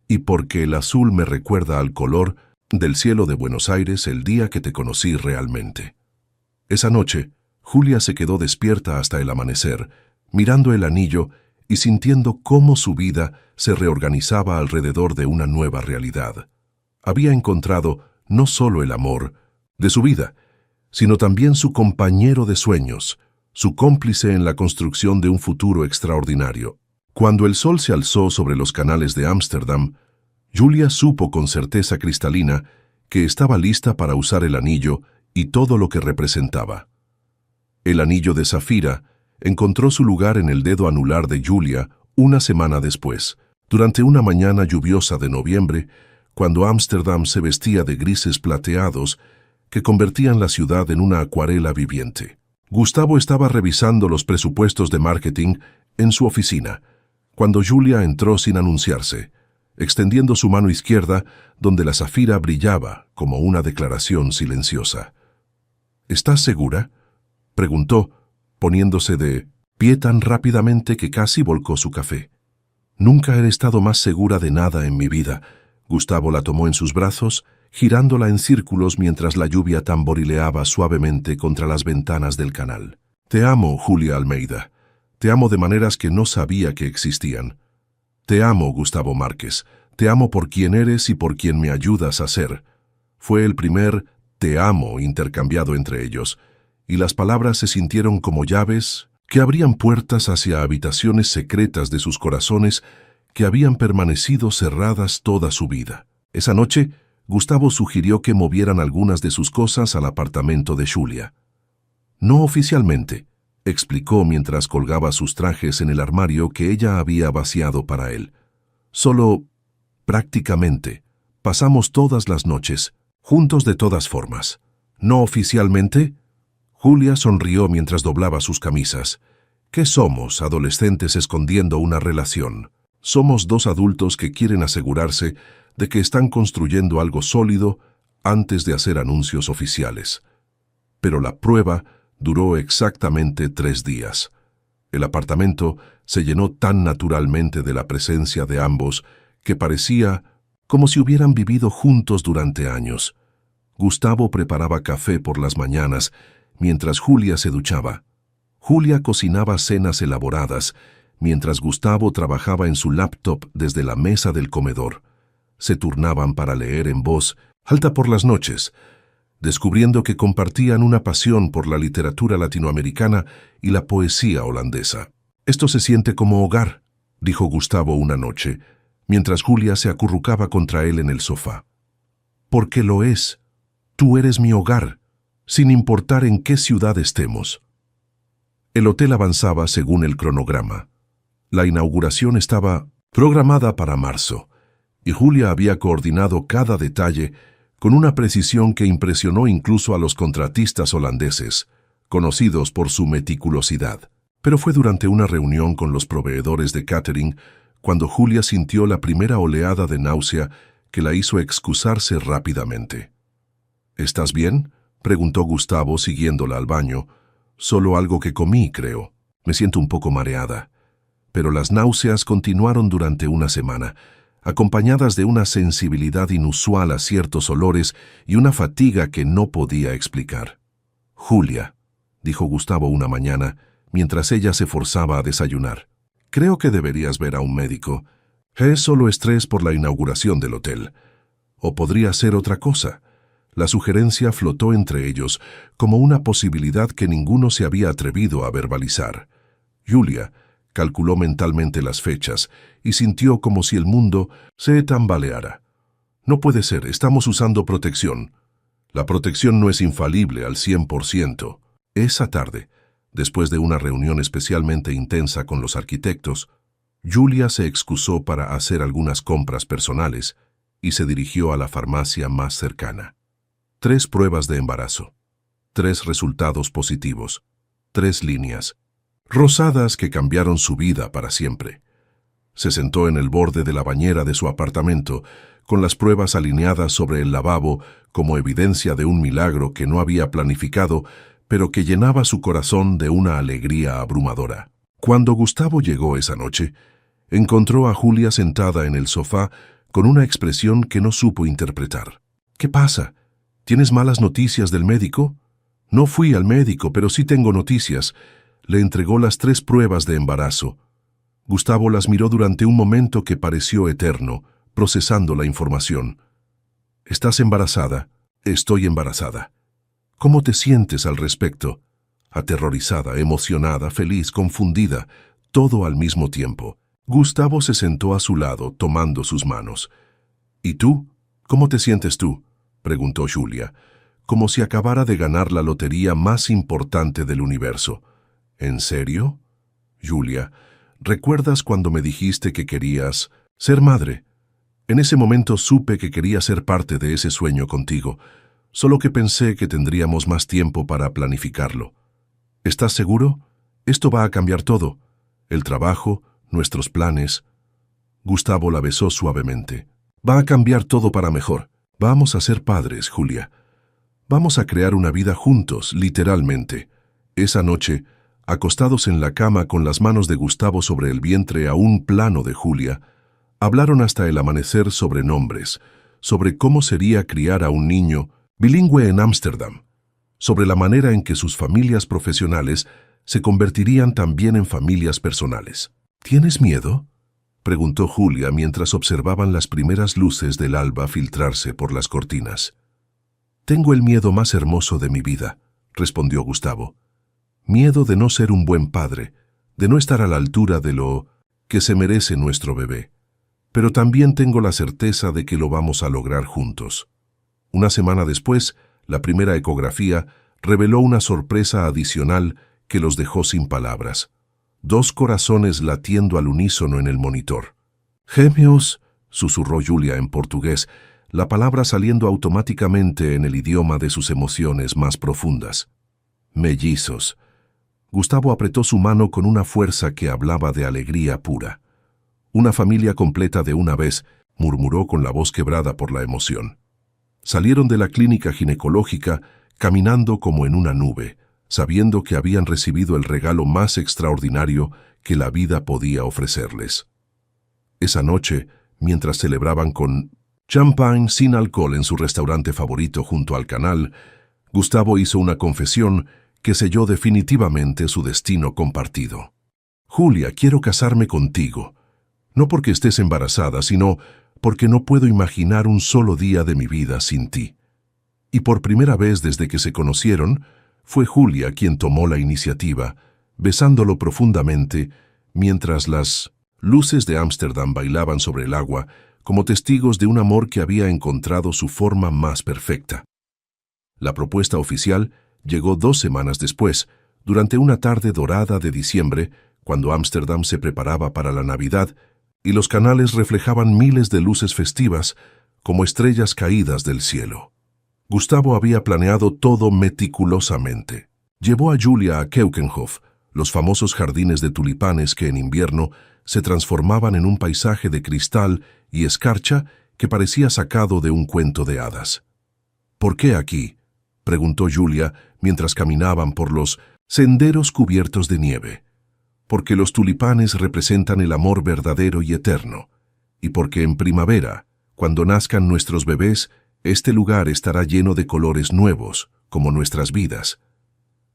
Speaker 1: y porque el azul me recuerda al color del cielo de Buenos Aires el día que te conocí realmente». Esa noche, Julia se quedó despierta hasta el amanecer, mirando el anillo y sintiendo cómo su vida se reorganizaba alrededor de una nueva realidad. Había encontrado no solo el amor de su vida, sino también su compañero de sueños, su cómplice en la construcción de un futuro extraordinario. Cuando el sol se alzó sobre los canales de Ámsterdam, Julia supo con certeza cristalina que estaba lista para usar el anillo y todo lo que representaba. El anillo de zafira encontró su lugar en el dedo anular de Julia una semana después, durante una mañana lluviosa de noviembre, cuando Ámsterdam se vestía de grises plateados que convertían la ciudad en una acuarela viviente. Gustavo estaba revisando los presupuestos de marketing En su oficina, cuando Julia entró sin anunciarse, extendiendo su mano izquierda donde la zafira brillaba como una declaración silenciosa. ¿Estás segura?, preguntó, poniéndose de pie tan rápidamente que casi volcó su café. Nunca he estado más segura de nada en mi vida. Gustavo la tomó en sus brazos, girándola en círculos mientras la lluvia tamborileaba suavemente contra las ventanas del canal. Te amo, Julia Almeida. Te amo de maneras que no sabía que existían. Te amo, Gustavo Márquez. Te amo por quien eres y por quien me ayudas a ser. Fue el primer te amo intercambiado entre ellos, y las palabras se sintieron como llaves que abrían puertas hacia habitaciones secretas de sus corazones que habían permanecido cerradas toda su vida. Esa noche, Gustavo sugirió que movieran algunas de sus cosas al apartamento de Julia. No oficialmente, explicó mientras colgaba sus trajes en el armario que ella había vaciado para él. Solo, prácticamente, pasamos todas las noches, juntos de todas formas. No oficialmente. Julia sonrió mientras doblaba sus camisas. ¿Qué somos, adolescentes escondiendo una relación? Somos dos adultos que quieren asegurarse de que están construyendo algo sólido antes de hacer anuncios oficiales. Pero la prueba duró exactamente 3 días. El apartamento se llenó tan naturalmente de la presencia de ambos que parecía como si hubieran vivido juntos durante años. Gustavo preparaba café por las mañanas mientras Julia se duchaba. Julia cocinaba cenas elaboradas mientras Gustavo trabajaba en su laptop desde la mesa del comedor. Se turnaban para leer en voz alta por las noches, descubriendo que compartían una pasión por la literatura latinoamericana y la poesía holandesa. «Esto se siente como hogar», dijo Gustavo una noche, mientras Julia se acurrucaba contra él en el sofá. «Porque lo es. Tú eres mi hogar, sin importar en qué ciudad estemos». El hotel avanzaba según el cronograma. La inauguración estaba programada para marzo, y Julia había coordinado cada detalle con una precisión que impresionó incluso a los contratistas holandeses, conocidos por su meticulosidad. Pero fue durante una reunión con los proveedores de catering cuando Julia sintió la primera oleada de náusea que la hizo excusarse rápidamente. «¿Estás bien?», preguntó Gustavo siguiéndola al baño. «Solo algo que comí, creo. Me siento un poco mareada». Pero las náuseas continuaron durante una semana, acompañadas de una sensibilidad inusual a ciertos olores y una fatiga que no podía explicar. «Julia», dijo Gustavo una mañana, mientras ella se forzaba a desayunar, «creo que deberías ver a un médico. Es solo estrés por la inauguración del hotel. O podría ser otra cosa». La sugerencia flotó entre ellos como una posibilidad que ninguno se había atrevido a verbalizar. Julia calculó mentalmente las fechas y sintió como si el mundo se tambaleara. «No puede ser, estamos usando protección». «La protección no es infalible al 100%. Esa tarde, después de una reunión especialmente intensa con los arquitectos, Julia se excusó para hacer algunas compras personales y se dirigió a la farmacia más cercana. 3 pruebas de embarazo, 3 resultados positivos, 3 líneas rosadas que cambiaron su vida para siempre. Se sentó en el borde de la bañera de su apartamento, con las pruebas alineadas sobre el lavabo como evidencia de un milagro que no había planificado, pero que llenaba su corazón de una alegría abrumadora. Cuando Gustavo llegó esa noche, encontró a Julia sentada en el sofá con una expresión que no supo interpretar. «¿Qué pasa? ¿Tienes malas noticias del médico?» «No fui al médico, pero sí tengo noticias». Le entregó las 3 pruebas de embarazo. Gustavo las miró durante un momento que pareció eterno, procesando la información. «¿Estás embarazada?» «Estoy embarazada». «¿Cómo te sientes al respecto?» Aterrorizada, emocionada, feliz, confundida, todo al mismo tiempo. Gustavo se sentó a su lado, tomando sus manos. «¿Y tú? ¿Cómo te sientes tú?», preguntó Julia, como si acabara de ganar la lotería más importante del universo. «¿En serio?» «Julia, ¿recuerdas cuando me dijiste que querías ser madre? En ese momento supe que quería ser parte de ese sueño contigo, solo que pensé que tendríamos más tiempo para planificarlo. ¿Estás seguro? Esto va a cambiar todo». el trabajo, nuestros planes. Gustavo la besó suavemente. Va a cambiar todo para mejor. Vamos a ser padres, Julia. Vamos a crear una vida juntos, literalmente. Esa noche, acostados en la cama con las manos de Gustavo sobre el vientre a un plano de Julia, hablaron hasta el amanecer sobre nombres, sobre cómo sería criar a un niño bilingüe en Ámsterdam, sobre la manera en que sus familias profesionales se convertirían también en familias personales. ¿Tienes miedo?, preguntó Julia mientras observaban las primeras luces del alba filtrarse por las cortinas. Tengo el miedo más hermoso de mi vida, respondió Gustavo. Miedo de no ser un buen padre, de no estar a la altura de lo que se merece nuestro bebé. Pero también tengo la certeza de que lo vamos a lograr juntos. Una semana después, la primera ecografía reveló una sorpresa adicional que los dejó sin palabras. 2 corazones latiendo al unísono en el monitor. «Gêmeos», susurró Julia en portugués, la palabra saliendo automáticamente en el idioma de sus emociones más profundas. «Mellizos». Gustavo apretó su mano con una fuerza que hablaba de alegría pura. «Una familia completa de una vez», murmuró con la voz quebrada por la emoción. Salieron de la clínica ginecológica caminando como en una nube, sabiendo que habían recibido el regalo más extraordinario que la vida podía ofrecerles. Esa noche, mientras celebraban con champagne sin alcohol en su restaurante favorito junto al canal, Gustavo hizo una confesión que selló definitivamente su destino compartido. «Julia, quiero casarme contigo. No porque estés embarazada, sino porque no puedo imaginar un solo día de mi vida sin ti». Y por primera vez desde que se conocieron, fue Julia quien tomó la iniciativa, besándolo profundamente, mientras las luces de Ámsterdam bailaban sobre el agua, como testigos de un amor que había encontrado su forma más perfecta. La propuesta oficial llegó 2 semanas después, durante una tarde dorada de diciembre, cuando Ámsterdam se preparaba para la Navidad y los canales reflejaban miles de luces festivas como estrellas caídas del cielo. Gustavo había planeado todo meticulosamente. Llevó a Julia a Keukenhof, los famosos jardines de tulipanes que en invierno se transformaban en un paisaje de cristal y escarcha que parecía sacado de un cuento de hadas. «¿Por qué aquí?», preguntó Julia mientras caminaban por los senderos cubiertos de nieve. «Porque los tulipanes representan el amor verdadero y eterno, y porque en primavera, cuando nazcan nuestros bebés, este lugar estará lleno de colores nuevos, como nuestras vidas».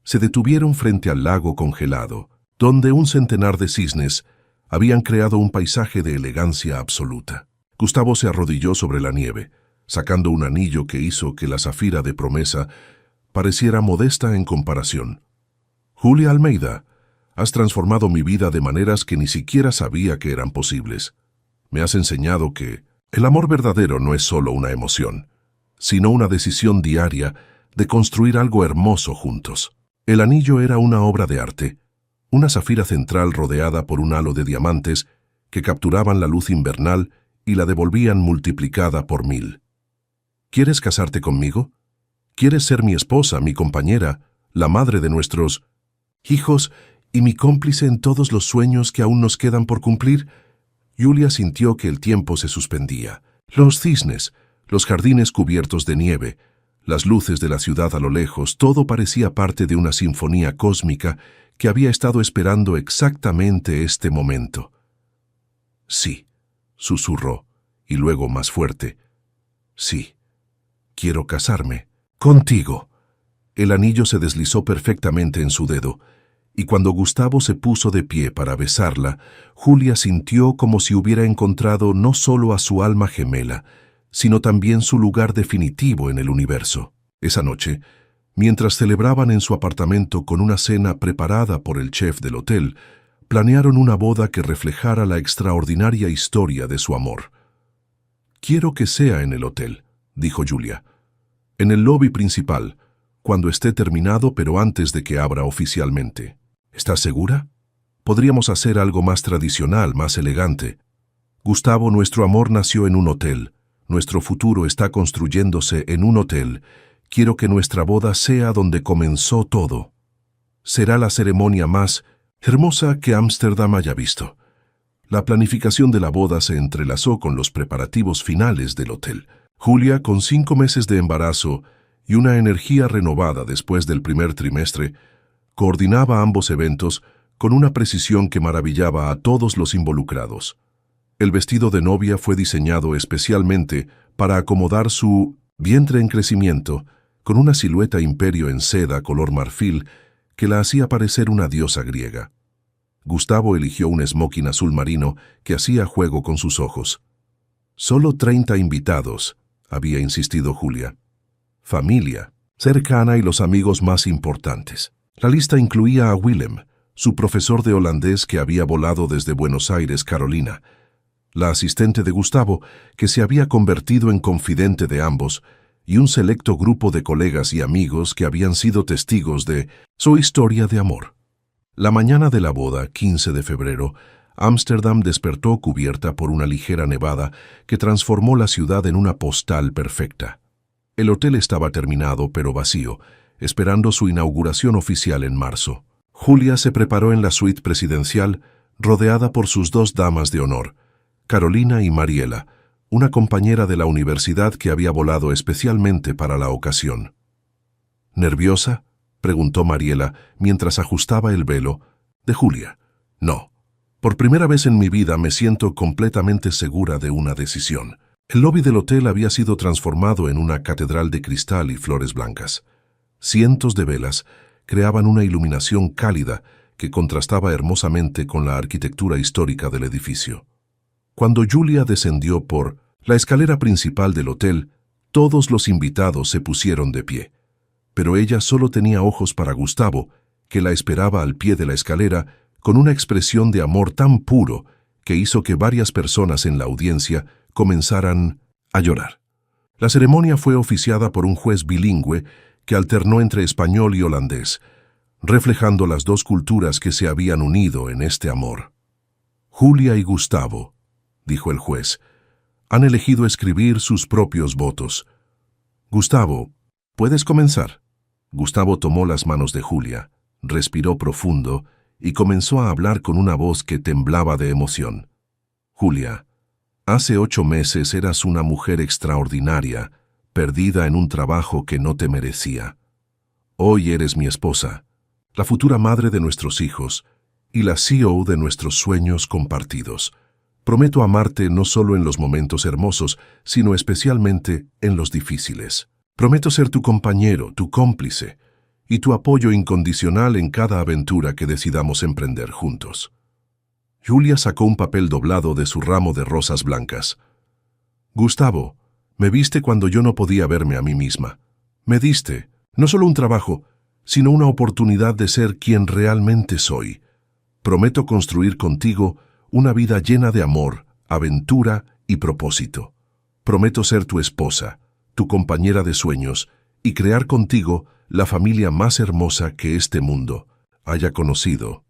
Speaker 1: Se detuvieron frente al lago congelado, donde un centenar de cisnes habían creado un paisaje de elegancia absoluta. Gustavo se arrodilló sobre la nieve, sacando un anillo que hizo que la zafira de promesa pareciera modesta en comparación. «Julia Almeida, has transformado mi vida de maneras que ni siquiera sabía que eran posibles. Me has enseñado que el amor verdadero no es solo una emoción, sino una decisión diaria de construir algo hermoso juntos». El anillo era una obra de arte, una zafira central rodeada por un halo de diamantes que capturaban la luz invernal y la devolvían multiplicada por 1000. «¿Quieres casarte conmigo? ¿Quieres ser mi esposa, mi compañera, la madre de nuestros hijos y mi cómplice en todos los sueños que aún nos quedan por cumplir?» Julia sintió que el tiempo se suspendía. Los cisnes, los jardines cubiertos de nieve, las luces de la ciudad a lo lejos, todo parecía parte de una sinfonía cósmica que había estado esperando exactamente este momento. «Sí», susurró, y luego más fuerte. «Sí, quiero casarme contigo». El anillo se deslizó perfectamente en su dedo, y cuando Gustavo se puso de pie para besarla, Julia sintió como si hubiera encontrado no solo a su alma gemela, sino también su lugar definitivo en el universo. Esa noche, mientras celebraban en su apartamento con una cena preparada por el chef del hotel, planearon una boda que reflejara la extraordinaria historia de su amor. «Quiero que sea en el hotel», dijo Julia. «En el lobby principal, cuando esté terminado pero antes de que abra oficialmente. ¿Estás segura? Podríamos hacer algo más tradicional, más elegante. Gustavo, nuestro amor nació en un hotel. Nuestro futuro está construyéndose en un hotel. Quiero que nuestra boda sea donde comenzó todo. Será la ceremonia más hermosa que Ámsterdam haya visto. La planificación de la boda se entrelazó con los preparativos finales del hotel. Julia, con 5 meses de embarazo y una energía renovada después del primer trimestre, coordinaba ambos eventos con una precisión que maravillaba a todos los involucrados. El vestido de novia fue diseñado especialmente para acomodar su vientre en crecimiento, con una silueta imperio en seda color marfil que la hacía parecer una diosa griega. Gustavo eligió un smoking azul marino que hacía juego con sus ojos. «Solo 30 invitados», había insistido Julia. «Familia cercana y los amigos más importantes». La lista incluía a Willem, su profesor de holandés que había volado desde Buenos Aires, Carolina, la asistente de Gustavo, que se había convertido en confidente de ambos, y un selecto grupo de colegas y amigos que habían sido testigos de su historia de amor. La mañana de la boda, 15 de febrero, Ámsterdam despertó cubierta por una ligera nevada que transformó la ciudad en una postal perfecta. El hotel estaba terminado pero vacío, esperando su inauguración oficial en marzo. Julia se preparó en la suite presidencial, rodeada por sus 2 damas de honor, Carolina y Mariela, una compañera de la universidad que había volado especialmente para la ocasión. «¿Nerviosa?», preguntó Mariela mientras ajustaba el velo de Julia. «No. Por primera vez en mi vida me siento completamente segura de una decisión». El lobby del hotel había sido transformado en una catedral de cristal y flores blancas. Cientos de velas creaban una iluminación cálida que contrastaba hermosamente con la arquitectura histórica del edificio. Cuando Julia descendió por la escalera principal del hotel, todos los invitados se pusieron de pie. Pero ella solo tenía ojos para Gustavo, que la esperaba al pie de la escalera con una expresión de amor tan puro que hizo que varias personas en la audiencia comenzaran a llorar. La ceremonia fue oficiada por un juez bilingüe que alternó entre español y holandés, reflejando las 2 culturas que se habían unido en este amor. «Julia y Gustavo», dijo el juez, «han elegido escribir sus propios votos. Gustavo, ¿puedes comenzar?». Gustavo tomó las manos de Julia, respiró profundo y comenzó a hablar con una voz que temblaba de emoción. «Julia, hace 8 meses eras una mujer extraordinaria, perdida en un trabajo que no te merecía. Hoy eres mi esposa, la futura madre de nuestros hijos y la CEO de nuestros sueños compartidos. Prometo amarte no solo en los momentos hermosos, sino especialmente en los difíciles. Prometo ser tu compañero, tu cómplice y tu apoyo incondicional en cada aventura que decidamos emprender juntos». Julia sacó un papel doblado de su ramo de rosas blancas. «Gustavo, me viste cuando yo no podía verme a mí misma. Me diste, no solo un trabajo, sino una oportunidad de ser quien realmente soy. Prometo construir contigo una vida llena de amor, aventura y propósito. Prometo ser tu esposa, tu compañera de sueños, y crear contigo la familia más hermosa que este mundo haya conocido».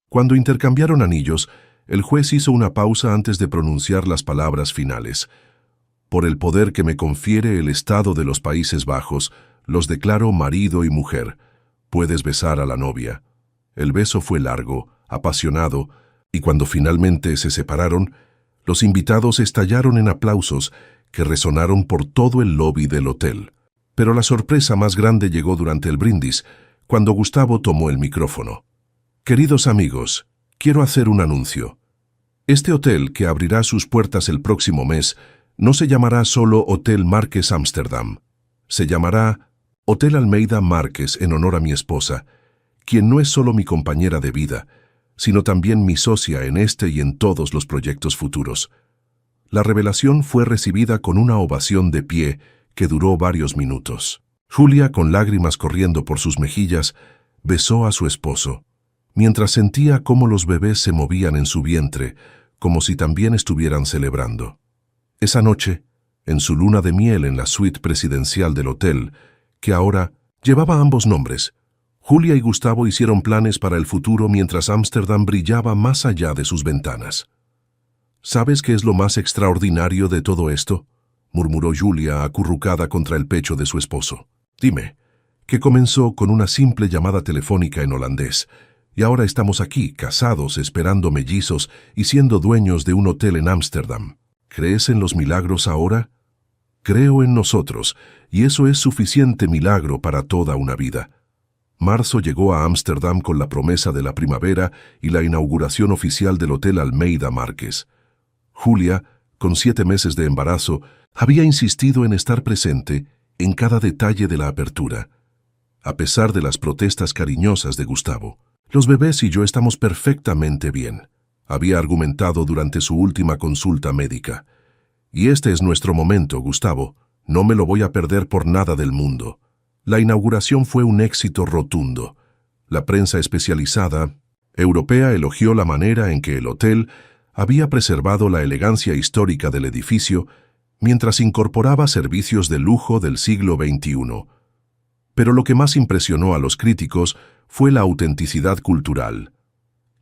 Speaker 1: Cuando intercambiaron anillos, el juez hizo una pausa antes de pronunciar las palabras finales. «Por el poder que me confiere el Estado de los Países Bajos, los declaro marido y mujer. Puedes besar a la novia». El beso fue largo, apasionado, y cuando finalmente se separaron, los invitados estallaron en aplausos que resonaron por todo el lobby del hotel. Pero la sorpresa más grande llegó durante el brindis, cuando Gustavo tomó el micrófono. «Queridos amigos, quiero hacer un anuncio. Este hotel, que abrirá sus puertas el próximo mes, no se llamará solo Hotel Marques Ámsterdam. Se llamará Hotel Almeida Marques en honor a mi esposa, quien no es solo mi compañera de vida, sino también mi socia en este y en todos los proyectos futuros». La revelación fue recibida con una ovación de pie que duró varios minutos. Julia, con lágrimas corriendo por sus mejillas, besó a su esposo, mientras sentía cómo los bebés se movían en su vientre, como si también estuvieran celebrando. Esa noche, en su luna de miel en la suite presidencial del hotel, que ahora llevaba ambos nombres, Julia y Gustavo hicieron planes para el futuro mientras Ámsterdam brillaba más allá de sus ventanas. «¿Sabes qué es lo más extraordinario de todo esto?», murmuró Julia acurrucada contra el pecho de su esposo. «Dime», que comenzó con una simple llamada telefónica en holandés, Y ahora estamos aquí, casados, esperando mellizos y siendo dueños de un hotel en Ámsterdam. ¿Crees en los milagros ahora? Creo en nosotros, y eso es suficiente milagro para toda una vida. Marzo llegó a Ámsterdam con la promesa de la primavera y la inauguración oficial del Hotel Almeida Márquez. Julia, con 7 meses de embarazo, había insistido en estar presente en cada detalle de la apertura, a pesar de las protestas cariñosas de Gustavo. Los bebés y yo estamos perfectamente bien, había argumentado durante su última consulta médica. Y este es nuestro momento, Gustavo. No me lo voy a perder por nada del mundo. La inauguración fue un éxito rotundo. La prensa especializada europea elogió la manera en que el hotel había preservado la elegancia histórica del edificio mientras incorporaba servicios de lujo del siglo XXI. Pero lo que más impresionó a los críticos fue la autenticidad cultural.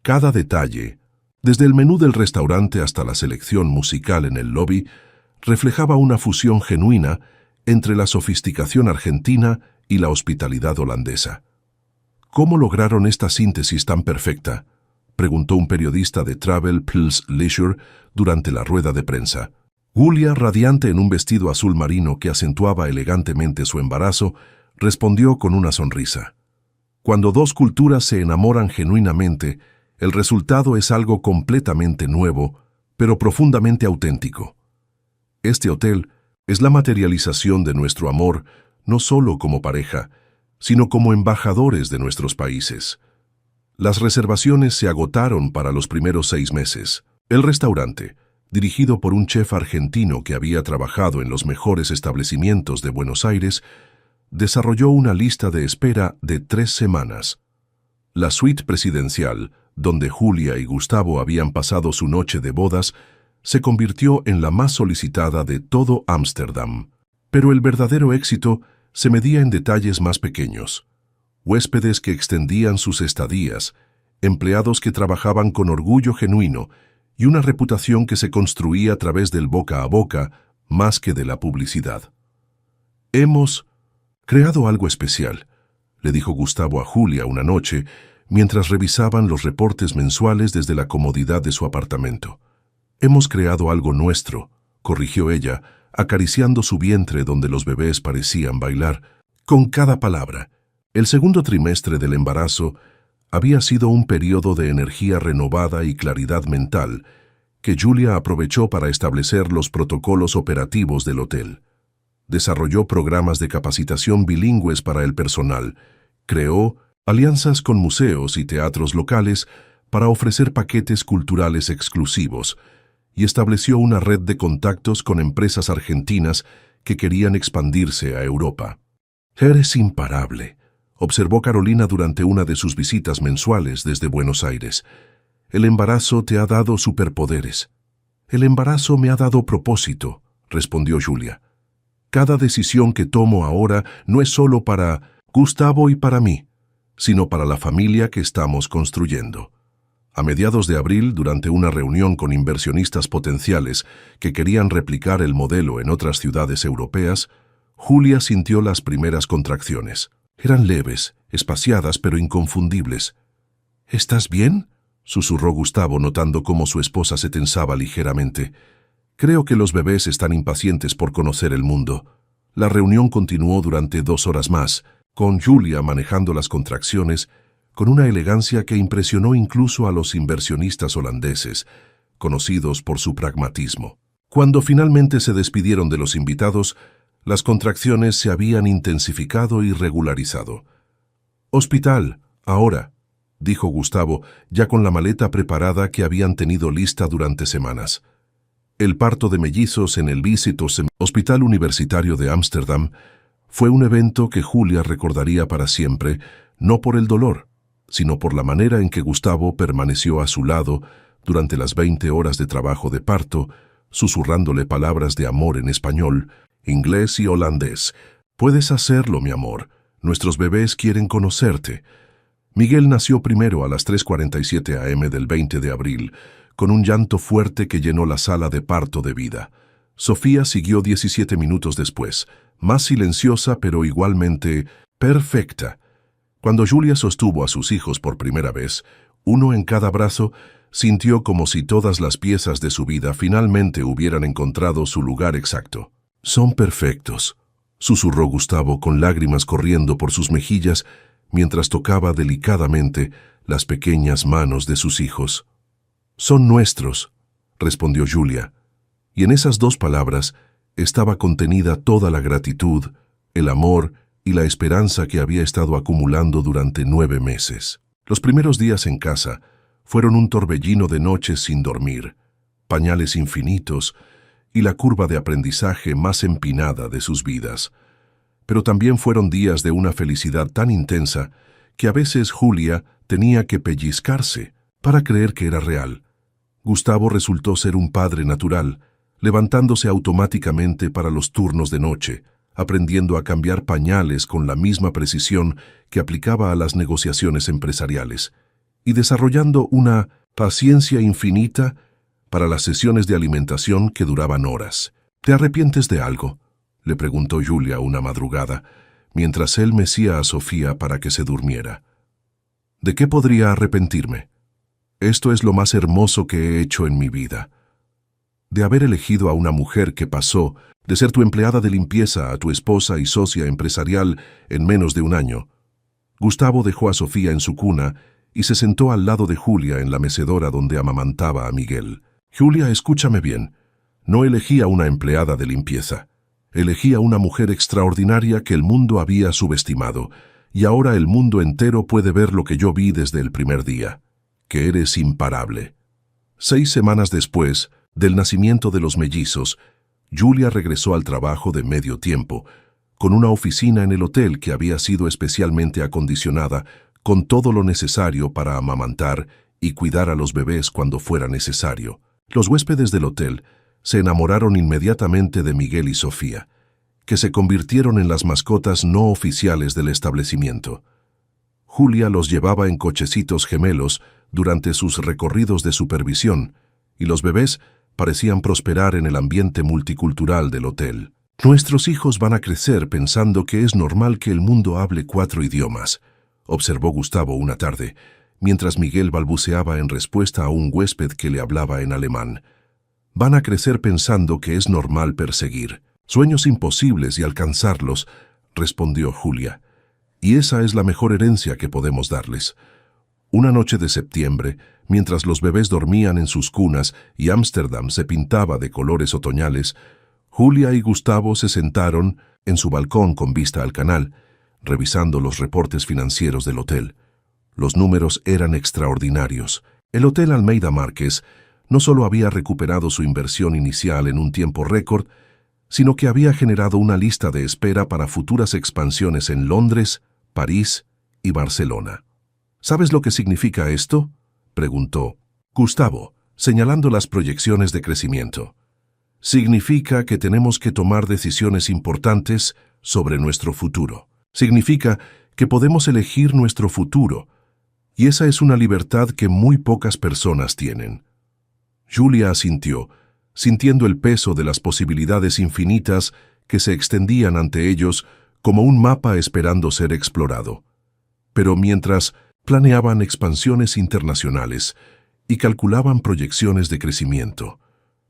Speaker 1: Cada detalle, desde el menú del restaurante hasta la selección musical en el lobby, reflejaba una fusión genuina entre la sofisticación argentina y la hospitalidad holandesa. ¿Cómo lograron esta síntesis tan perfecta?, preguntó un periodista de Travel Plus Leisure durante la rueda de prensa. Julia, radiante en un vestido azul marino que acentuaba elegantemente su embarazo, respondió con una sonrisa. Cuando dos culturas se enamoran genuinamente, el resultado es algo completamente nuevo, pero profundamente auténtico. Este hotel es la materialización de nuestro amor, no solo como pareja, sino como embajadores de nuestros países. Las reservaciones se agotaron para los primeros 6 meses. El restaurante, dirigido por un chef argentino que había trabajado en los mejores establecimientos de Buenos Aires, desarrolló una lista de espera de 3 semanas. La suite presidencial, donde Julia y Gustavo habían pasado su noche de bodas, se convirtió en la más solicitada de todo Ámsterdam. Pero el verdadero éxito se medía en detalles más pequeños. Huéspedes que extendían sus estadías, empleados que trabajaban con orgullo genuino y una reputación que se construía a través del boca a boca más que de la publicidad. Hemos creado algo especial, le dijo Gustavo a Julia una noche mientras revisaban los reportes mensuales desde la comodidad de su apartamento. Hemos creado algo nuestro, corrigió ella, acariciando su vientre donde los bebés parecían bailar. Con cada palabra, el segundo trimestre del embarazo había sido un periodo de energía renovada y claridad mental que Julia aprovechó para establecer los protocolos operativos del hotel. Desarrolló programas de capacitación bilingües para el personal, creó alianzas con museos y teatros locales para ofrecer paquetes culturales exclusivos y estableció una red de contactos con empresas argentinas que querían expandirse a Europa. «Eres imparable», observó Carolina durante una de sus visitas mensuales desde Buenos Aires. «El embarazo te ha dado superpoderes». «El embarazo me ha dado propósito», respondió Julia. «Cada decisión que tomo ahora no es solo para Gustavo y para mí, sino para la familia que estamos construyendo». A mediados de abril, durante una reunión con inversionistas potenciales que querían replicar el modelo en otras ciudades europeas, Julia sintió las primeras contracciones. Eran leves, espaciadas pero inconfundibles. «¿Estás bien?», susurró Gustavo notando cómo su esposa se tensaba ligeramente. «Creo que los bebés están impacientes por conocer el mundo». La reunión continuó durante 2 horas más, con Julia manejando las contracciones con una elegancia que impresionó incluso a los inversionistas holandeses, conocidos por su pragmatismo. Cuando finalmente se despidieron de los invitados, las contracciones se habían intensificado y regularizado. «Hospital, ahora», dijo Gustavo, ya con la maleta preparada que habían tenido lista durante semanas. El parto de mellizos en el Visitos Hospital Universitario de Ámsterdam fue un evento que Julia recordaría para siempre, no por el dolor, sino por la manera en que Gustavo permaneció a su lado durante las 20 horas de trabajo de parto, susurrándole palabras de amor en español, inglés y holandés. «Puedes hacerlo, mi amor. Nuestros bebés quieren conocerte». Miguel nació primero a las 3:47 am del 20 de abril, con un llanto fuerte que llenó la sala de parto de vida. Sofía siguió 17 minutos después, más silenciosa pero igualmente perfecta. Cuando Julia sostuvo a sus hijos por primera vez, uno en cada brazo, sintió como si todas las piezas de su vida finalmente hubieran encontrado su lugar exacto. «Son perfectos», susurró Gustavo con lágrimas corriendo por sus mejillas mientras tocaba delicadamente las pequeñas manos de sus hijos. «Son nuestros», respondió Julia, y en esas dos palabras estaba contenida toda la gratitud, el amor y la esperanza que había estado acumulando durante 9 meses. Los primeros días en casa fueron un torbellino de noches sin dormir, pañales infinitos y la curva de aprendizaje más empinada de sus vidas. Pero también fueron días de una felicidad tan intensa que a veces Julia tenía que pellizcarse para creer que era real. Gustavo resultó ser un padre natural, levantándose automáticamente para los turnos de noche, aprendiendo a cambiar pañales con la misma precisión que aplicaba a las negociaciones empresariales, y desarrollando una paciencia infinita para las sesiones de alimentación que duraban horas. «¿Te arrepientes de algo?», le preguntó Julia una madrugada, mientras él mecía a Sofía para que se durmiera. «¿De qué podría arrepentirme? Esto es lo más hermoso que he hecho en mi vida. De haber elegido a una mujer que pasó de ser tu empleada de limpieza a tu esposa y socia empresarial en menos de un año». Gustavo dejó a Sofía en su cuna y se sentó al lado de Julia en la mecedora donde amamantaba a Miguel. «Julia, escúchame bien. No elegí a una empleada de limpieza. Elegí a una mujer extraordinaria que el mundo había subestimado, y ahora el mundo entero puede ver lo que yo vi desde el primer día, que eres imparable». 6 semanas después del nacimiento de los mellizos, Julia regresó al trabajo de medio tiempo, con una oficina en el hotel que había sido especialmente acondicionada con todo lo necesario para amamantar y cuidar a los bebés cuando fuera necesario. Los huéspedes del hotel se enamoraron inmediatamente de Miguel y Sofía, que se convirtieron en las mascotas no oficiales del establecimiento. Julia los llevaba en cochecitos gemelos durante sus recorridos de supervisión, y los bebés parecían prosperar en el ambiente multicultural del hotel. «Nuestros hijos van a crecer pensando que es normal que el mundo hable 4 idiomas», observó Gustavo una tarde, mientras Miguel balbuceaba en respuesta a un huésped que le hablaba en alemán. «Van a crecer pensando que es normal perseguir sueños imposibles y alcanzarlos», respondió Julia. «Y esa es la mejor herencia que podemos darles». Una noche de septiembre, mientras los bebés dormían en sus cunas y Ámsterdam se pintaba de colores otoñales, Julia y Gustavo se sentaron en su balcón con vista al canal, revisando los reportes financieros del hotel. Los números eran extraordinarios. El Hotel Almeida Márquez no solo había recuperado su inversión inicial en un tiempo récord, sino que había generado una lista de espera para futuras expansiones en Londres, París y Barcelona. «¿Sabes lo que significa esto?», preguntó Gustavo, señalando las proyecciones de crecimiento. «Significa que tenemos que tomar decisiones importantes sobre nuestro futuro. Significa que podemos elegir nuestro futuro, y esa es una libertad que muy pocas personas tienen». Julia asintió, sintiendo el peso de las posibilidades infinitas que se extendían ante ellos como un mapa esperando ser explorado. Pero mientras planeaban expansiones internacionales y calculaban proyecciones de crecimiento,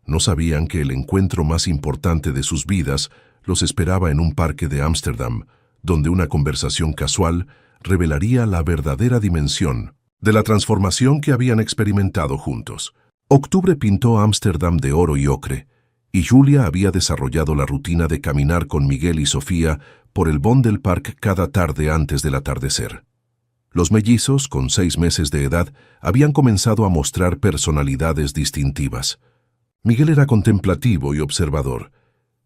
Speaker 1: no sabían que el encuentro más importante de sus vidas los esperaba en un parque de Ámsterdam, donde una conversación casual revelaría la verdadera dimensión de la transformación que habían experimentado juntos. Octubre pintó Ámsterdam de oro y ocre, y Julia había desarrollado la rutina de caminar con Miguel y Sofía por el Vondelpark cada tarde antes del atardecer. Los mellizos, con 6 meses de edad, habían comenzado a mostrar personalidades distintivas. Miguel era contemplativo y observador,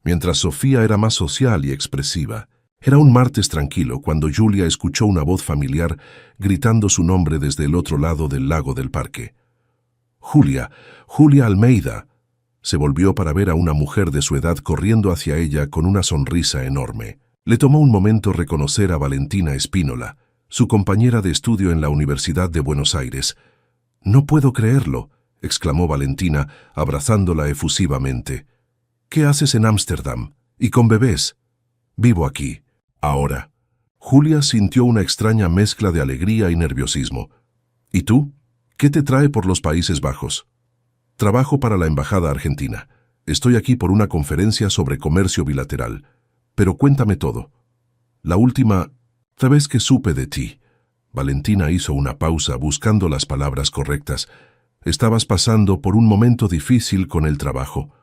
Speaker 1: mientras Sofía era más social y expresiva. Era un martes tranquilo cuando Julia escuchó una voz familiar gritando su nombre desde el otro lado del lago del parque. «Julia, Julia Almeida». Se volvió para ver a una mujer de su edad corriendo hacia ella con una sonrisa enorme. Le tomó un momento reconocer a Valentina Espínola, su compañera de estudio en la Universidad de Buenos Aires. «No puedo creerlo», exclamó Valentina, abrazándola efusivamente. «¿Qué haces en Ámsterdam? ¿Y con bebés?» «Vivo aquí, ahora». Julia sintió una extraña mezcla de alegría y nerviosismo. ¿Y tú? ¿Qué te trae por los Países Bajos? Trabajo para la Embajada Argentina. Estoy aquí por una conferencia sobre comercio bilateral. Pero cuéntame todo. La última vez que supe de ti. Valentina hizo una pausa buscando las palabras correctas. Estabas pasando por un momento difícil con el trabajo.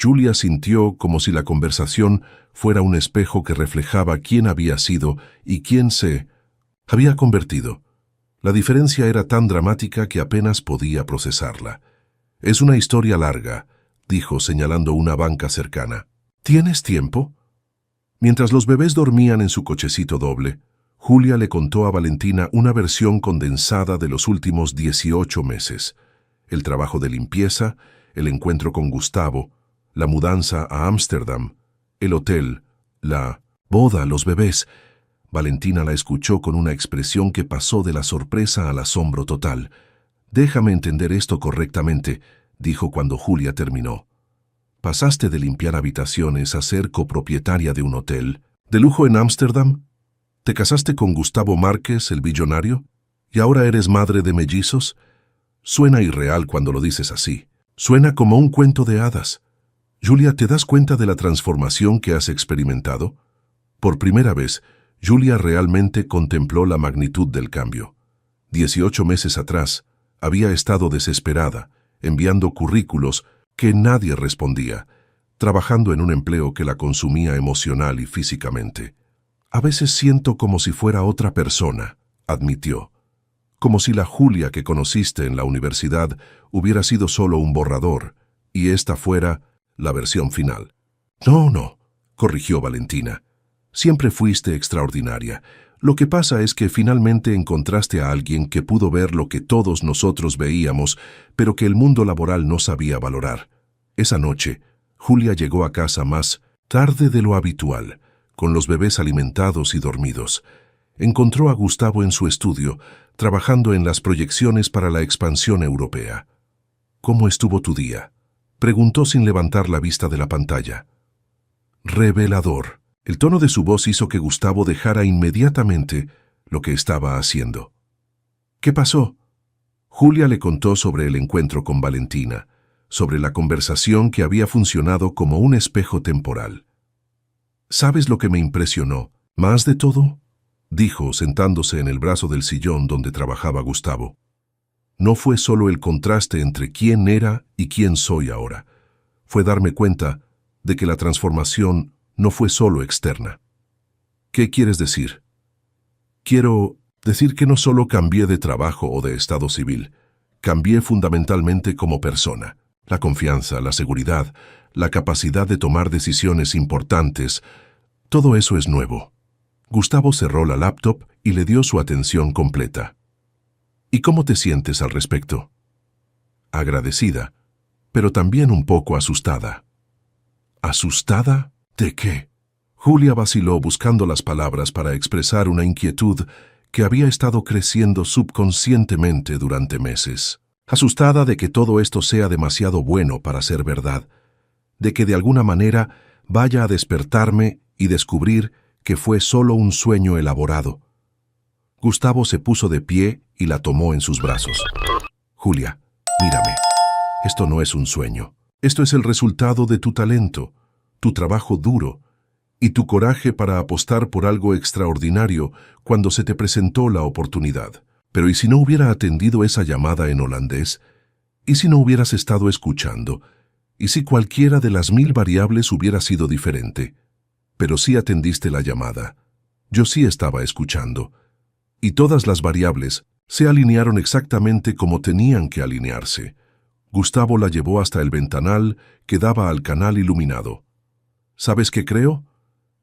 Speaker 1: Julia sintió como si la conversación fuera un espejo que reflejaba quién había sido y quién se había convertido. La diferencia era tan dramática que apenas podía procesarla. «Es una historia larga», dijo señalando una banca cercana. «¿Tienes tiempo?» Mientras los bebés dormían en su cochecito doble, Julia le contó a Valentina una versión condensada de los últimos 18 meses. El trabajo de limpieza, el encuentro con Gustavo, la mudanza a Ámsterdam, el hotel, la boda, los bebés. Valentina la escuchó con una expresión que pasó de la sorpresa al asombro total. «Déjame entender esto correctamente», dijo cuando Julia terminó. «¿Pasaste de limpiar habitaciones a ser copropietaria de un hotel de lujo en Ámsterdam? ¿Te casaste con Gustavo Márquez, el billonario? ¿Y ahora eres madre de mellizos?» Suena irreal cuando lo dices así. Suena como un cuento de hadas. Julia, ¿te das cuenta de la transformación que has experimentado? Por primera vez, Julia realmente contempló la magnitud del cambio. 18 meses atrás, había estado desesperada, enviando currículos que nadie respondía, trabajando en un empleo que la consumía emocional y físicamente. «A veces siento como si fuera otra persona», admitió. «Como si la Julia que conociste en la universidad hubiera sido solo un borrador, y esta fuera la versión final». «No», corrigió Valentina. «Siempre fuiste extraordinaria. Lo que pasa es que finalmente encontraste a alguien que pudo ver lo que todos nosotros veíamos, pero que el mundo laboral no sabía valorar». Esa noche, Julia llegó a casa más tarde de lo habitual, con los bebés alimentados y dormidos. Encontró a Gustavo en su estudio, trabajando en las proyecciones para la expansión europea. «¿Cómo estuvo tu día?», preguntó sin levantar la vista de la pantalla. «Revelador». El tono de su voz hizo que Gustavo dejara inmediatamente lo que estaba haciendo. «¿Qué pasó?». Julia le contó sobre el encuentro con Valentina, sobre la conversación que había funcionado como un espejo temporal. «¿Sabes lo que me impresionó? Más de todo», dijo sentándose en el brazo del sillón donde trabajaba Gustavo. «No fue solo el contraste entre quién era y quién soy ahora. Fue darme cuenta de que la transformación no fue solo externa». «¿Qué quieres decir?». «Quiero decir que no solo cambié de trabajo o de estado civil, cambié fundamentalmente como persona. La confianza, la seguridad, la capacidad de tomar decisiones importantes, todo eso es nuevo». Gustavo cerró la laptop y le dio su atención completa. «¿Y cómo te sientes al respecto?». «Agradecida, pero también un poco asustada». «¿Asustada? ¿De qué?». Julia vaciló buscando las palabras para expresar una inquietud que había estado creciendo subconscientemente durante meses. Asustada de que todo esto sea demasiado bueno para ser verdad, de que de alguna manera vaya a despertarme y descubrir que fue solo un sueño elaborado. Gustavo se puso de pie y la tomó en sus brazos. «Julia, mírame. Esto no es un sueño. Esto es el resultado de tu talento, tu trabajo duro y tu coraje para apostar por algo extraordinario cuando se te presentó la oportunidad. Pero ¿y si no hubiera atendido esa llamada en holandés? ¿Y si no hubieras estado escuchando? ¿Y si cualquiera de las 1000 variables hubiera sido diferente? Pero sí atendiste la llamada. Yo sí estaba escuchando. Y todas las variables se alinearon exactamente como tenían que alinearse». Gustavo la llevó hasta el ventanal que daba al canal iluminado. «¿Sabes qué creo?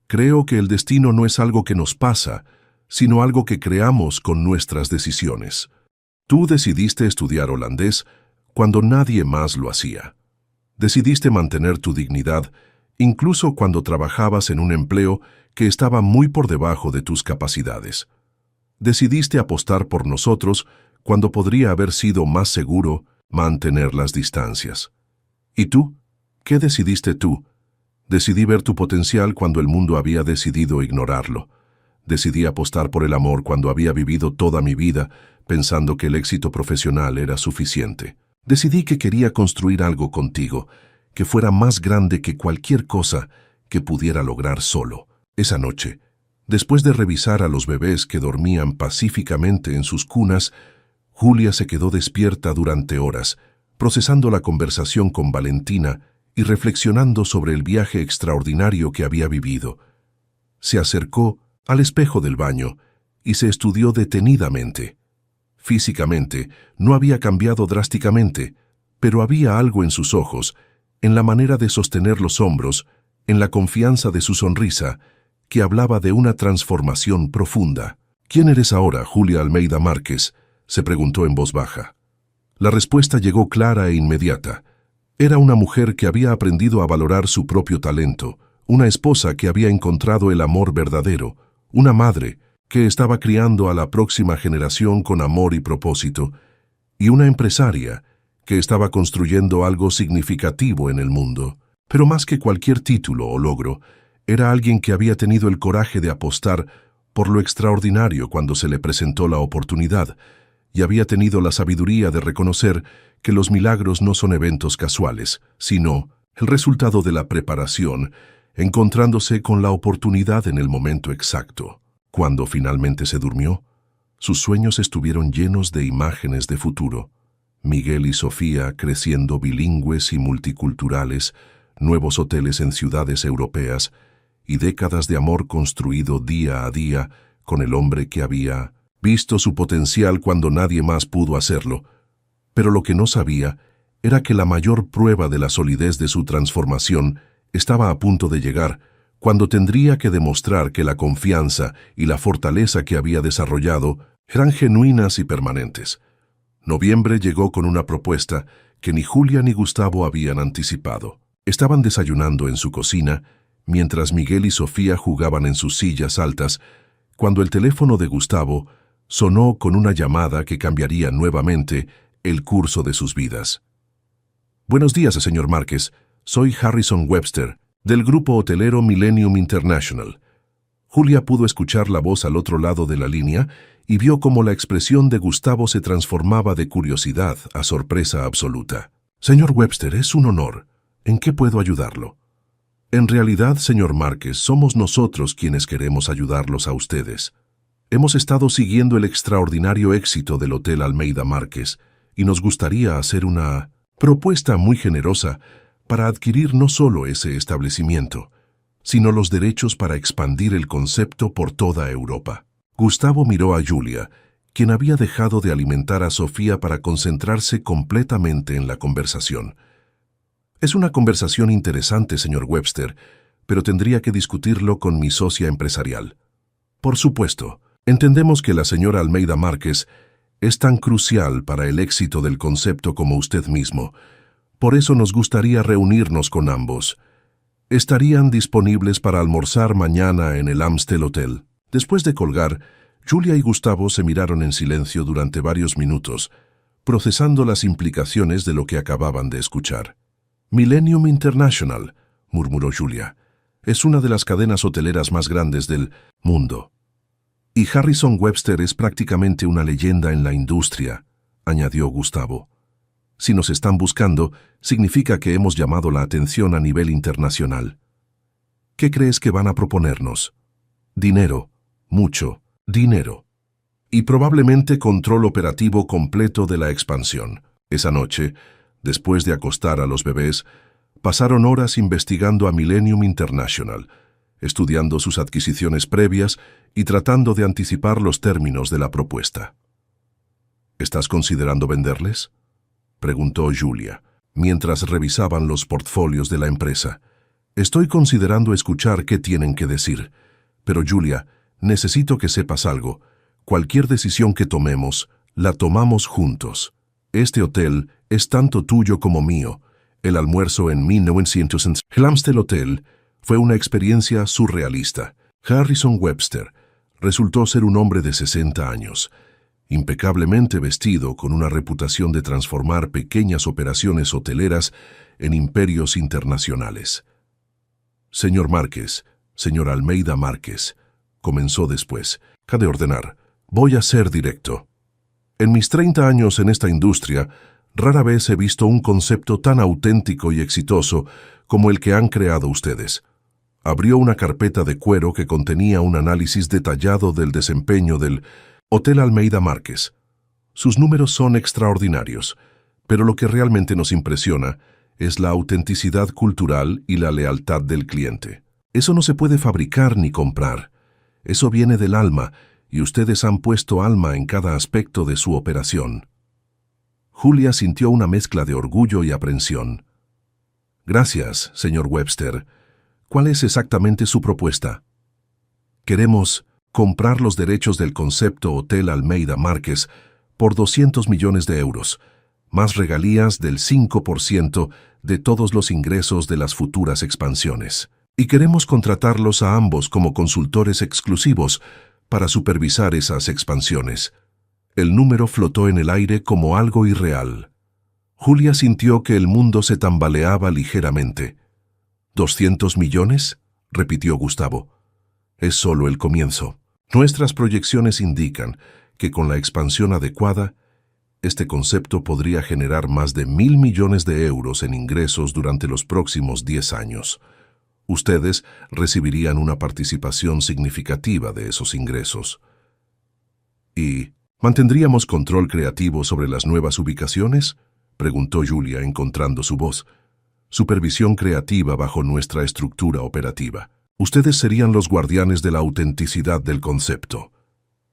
Speaker 1: Creo que el destino no es algo que nos pasa, sino algo que creamos con nuestras decisiones. Tú decidiste estudiar holandés cuando nadie más lo hacía. Decidiste mantener tu dignidad incluso cuando trabajabas en un empleo que estaba muy por debajo de tus capacidades. Decidiste apostar por nosotros cuando podría haber sido más seguro mantener las distancias. ¿Y tú? ¿Qué decidiste tú? Decidí ver tu potencial cuando el mundo había decidido ignorarlo. Decidí apostar por el amor cuando había vivido toda mi vida pensando que el éxito profesional era suficiente. Decidí que quería construir algo contigo, que fuera más grande que cualquier cosa que pudiera lograr solo. Esa noche, después de revisar a los bebés que dormían pacíficamente en sus cunas, Julia se quedó despierta durante horas, procesando la conversación con Valentina y reflexionando sobre el viaje extraordinario que había vivido. Se acercó al espejo del baño y se estudió detenidamente. Físicamente, no había cambiado drásticamente, pero había algo en sus ojos, en la manera de sostener los hombros, en la confianza de su sonrisa, que hablaba de una transformación profunda. ¿Quién eres ahora, Julia Almeida Márquez?, se preguntó en voz baja. La respuesta llegó clara e inmediata. Era una mujer que había aprendido a valorar su propio talento, una esposa que había encontrado el amor verdadero, una madre que estaba criando a la próxima generación con amor y propósito, y una empresaria que estaba construyendo algo significativo en el mundo. Pero más que cualquier título o logro, era alguien que había tenido el coraje de apostar por lo extraordinario cuando se le presentó la oportunidad, y había tenido la sabiduría de reconocer que los milagros no son eventos casuales, sino el resultado de la preparación, encontrándose con la oportunidad en el momento exacto. Cuando finalmente se durmió, sus sueños estuvieron llenos de imágenes de futuro. Miguel y Sofía creciendo bilingües y multiculturales, nuevos hoteles en ciudades europeas y décadas de amor construido día a día con el hombre que había visto su potencial cuando nadie más pudo hacerlo. Pero lo que no sabía era que la mayor prueba de la solidez de su transformación estaba a punto de llegar, cuando tendría que demostrar que la confianza y la fortaleza que había desarrollado eran genuinas y permanentes. Noviembre llegó con una propuesta que ni Julia ni Gustavo habían anticipado. Estaban desayunando en su cocina, mientras Miguel y Sofía jugaban en sus sillas altas, cuando el teléfono de Gustavo sonó con una llamada que cambiaría nuevamente el curso de sus vidas. «Buenos días, señor Márquez. Soy Harrison Webster, del grupo hotelero Millennium International». Julia pudo escuchar la voz al otro lado de la línea y vio cómo la expresión de Gustavo se transformaba de curiosidad a sorpresa absoluta. «Señor Webster, es un honor. ¿En qué puedo ayudarlo?» «En realidad, señor Márquez, somos nosotros quienes queremos ayudarlos a ustedes. Hemos estado siguiendo el extraordinario éxito del Hotel Almeida Márquez y nos gustaría hacer una propuesta muy generosa para adquirir no solo ese establecimiento, sino los derechos para expandir el concepto por toda Europa». Gustavo miró a Julia, quien había dejado de alimentar a Sofía para concentrarse completamente en la conversación. «Es una conversación interesante, señor Webster, pero tendría que discutirlo con mi socia empresarial». «Por supuesto, entendemos que la señora Almeida Márquez es tan crucial para el éxito del concepto como usted mismo. Por eso nos gustaría reunirnos con ambos. ¿Estarían disponibles para almorzar mañana en el Amstel Hotel?» Después de colgar, Julia y Gustavo se miraron en silencio durante varios minutos, procesando las implicaciones de lo que acababan de escuchar. «Millennium International», murmuró Julia, «es una de las cadenas hoteleras más grandes del mundo. Y Harrison Webster es prácticamente una leyenda en la industria», añadió Gustavo. «Si nos están buscando, significa que hemos llamado la atención a nivel internacional. ¿Qué crees que van a proponernos?» «Dinero, mucho dinero. Y probablemente control operativo completo de la expansión». Esa noche, después de acostar a los bebés, pasaron horas investigando a Millennium International, estudiando sus adquisiciones previas y tratando de anticipar los términos de la propuesta. «¿Estás considerando venderles?», preguntó Julia, mientras revisaban los portfolios de la empresa. «Estoy considerando escuchar qué tienen que decir. Pero Julia, necesito que sepas algo. Cualquier decisión que tomemos, la tomamos juntos. Este hotel es tanto tuyo como mío. El almuerzo en 1900 el Amstel Hotel fue una experiencia surrealista. Harrison Webster resultó ser un hombre de 60 años, impecablemente vestido, con una reputación de transformar pequeñas operaciones hoteleras en imperios internacionales. «Señor Márquez, señor Almeida Márquez», comenzó después. «Ha de ordenar. Voy a ser directo. En mis 30 años en esta industria, rara vez he visto un concepto tan auténtico y exitoso como el que han creado ustedes». Abrió una carpeta de cuero que contenía un análisis detallado del desempeño del Hotel Almeida Márquez. Sus números son extraordinarios, pero lo que realmente nos impresiona es la autenticidad cultural y la lealtad del cliente. Eso no se puede fabricar ni comprar. Eso viene del alma, y ustedes han puesto alma en cada aspecto de su operación. Julia sintió una mezcla de orgullo y aprensión. «Gracias, señor Webster. ¿Cuál es exactamente su propuesta?» «Queremos comprar los derechos del concepto Hotel Almeida Márquez por 200 millones de euros, más regalías del 5% de todos los ingresos de las futuras expansiones. Y queremos contratarlos a ambos como consultores exclusivos para supervisar esas expansiones». El número flotó en el aire como algo irreal. Julia sintió que el mundo se tambaleaba ligeramente. «¿200 millones?» repitió Gustavo. «Es solo el comienzo. Nuestras proyecciones indican que con la expansión adecuada, este concepto podría generar más de 1.000 millones de euros en ingresos durante los próximos 10 años. Ustedes recibirían una participación significativa de esos ingresos. ¿Y mantendríamos control creativo sobre las nuevas ubicaciones?», preguntó Julia, encontrando su voz. «Supervisión creativa bajo nuestra estructura operativa. Ustedes serían los guardianes de la autenticidad del concepto».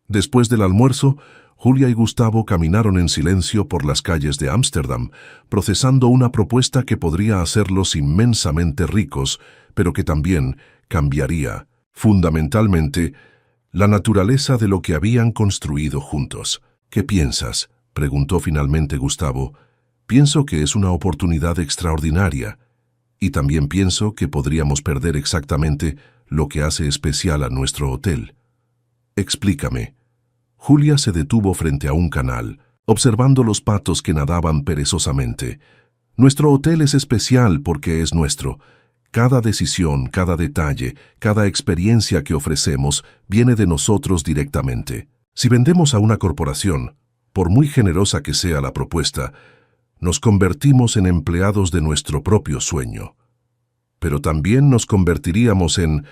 Speaker 1: Después del almuerzo, Julia y Gustavo caminaron en silencio por las calles de Ámsterdam, procesando una propuesta que podría hacerlos inmensamente ricos, pero que también cambiaría, fundamentalmente, la naturaleza de lo que habían construido juntos. «¿Qué piensas?», preguntó finalmente Gustavo. «Pienso que es una oportunidad extraordinaria, y también pienso que podríamos perder exactamente lo que hace especial a nuestro hotel». «Explícame». Julia se detuvo frente a un canal, observando los patos que nadaban perezosamente. «Nuestro hotel es especial porque es nuestro. Cada decisión, cada detalle, cada experiencia que ofrecemos viene de nosotros directamente. Si vendemos a una corporación, por muy generosa que sea la propuesta, nos convertimos en empleados de nuestro propio sueño. Pero también nos convertiríamos en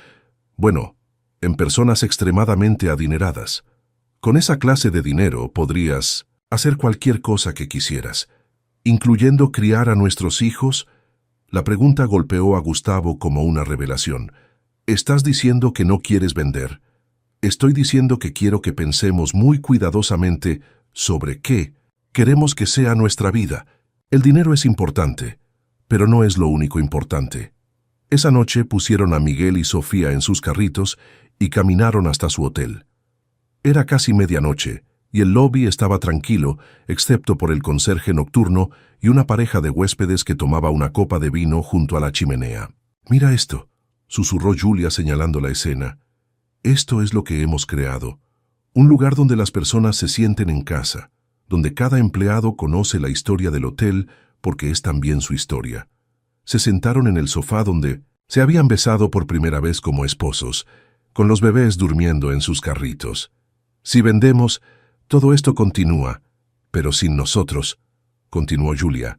Speaker 1: personas extremadamente adineradas. Con esa clase de dinero podrías hacer cualquier cosa que quisieras, incluyendo criar a nuestros hijos». La pregunta golpeó a Gustavo como una revelación. «¿Estás diciendo que no quieres vender?» «Estoy diciendo que quiero que pensemos muy cuidadosamente sobre qué queremos que sea nuestra vida. El dinero es importante, pero no es lo único importante». Esa noche pusieron a Miguel y Sofía en sus carritos y caminaron hasta su hotel. Era casi medianoche, y el lobby estaba tranquilo, excepto por el conserje nocturno y una pareja de huéspedes que tomaba una copa de vino junto a la chimenea. «Mira esto», susurró Julia señalando la escena. «Esto es lo que hemos creado. Un lugar donde las personas se sienten en casa, donde cada empleado conoce la historia del hotel porque es también su historia». Se sentaron en el sofá donde se habían besado por primera vez como esposos, con los bebés durmiendo en sus carritos. «Si vendemos, todo esto continúa, pero sin nosotros», continuó Julia,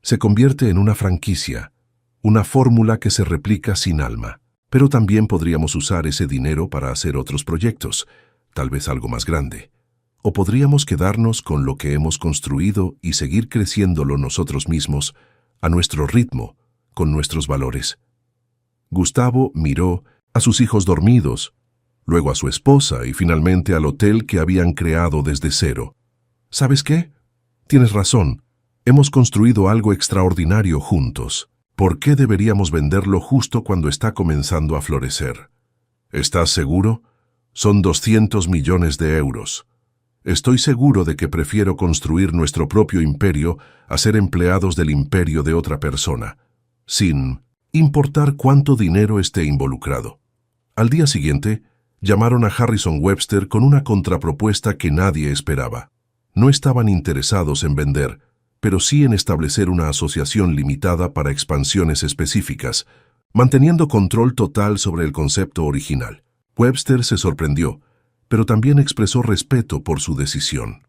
Speaker 1: «se convierte en una franquicia, una fórmula que se replica sin alma. Pero también podríamos usar ese dinero para hacer otros proyectos, tal vez algo más grande. O podríamos quedarnos con lo que hemos construido y seguir creciéndolo nosotros mismos, a nuestro ritmo, con nuestros valores». Gustavo miró a sus hijos dormidos, luego a su esposa y finalmente al hotel que habían creado desde cero. «¿Sabes qué? Tienes razón. Hemos construido algo extraordinario juntos. ¿Por qué deberíamos venderlo justo cuando está comenzando a florecer?» «¿Estás seguro? Son 200 millones de euros. Estoy seguro de que prefiero construir nuestro propio imperio a ser empleados del imperio de otra persona, sin importar cuánto dinero esté involucrado». Al día siguiente, llamaron a Harrison Webster con una contrapropuesta que nadie esperaba. No estaban interesados en vender, pero sí en establecer una asociación limitada para expansiones específicas, manteniendo control total sobre el concepto original. Webster se sorprendió, pero también expresó respeto por su decisión.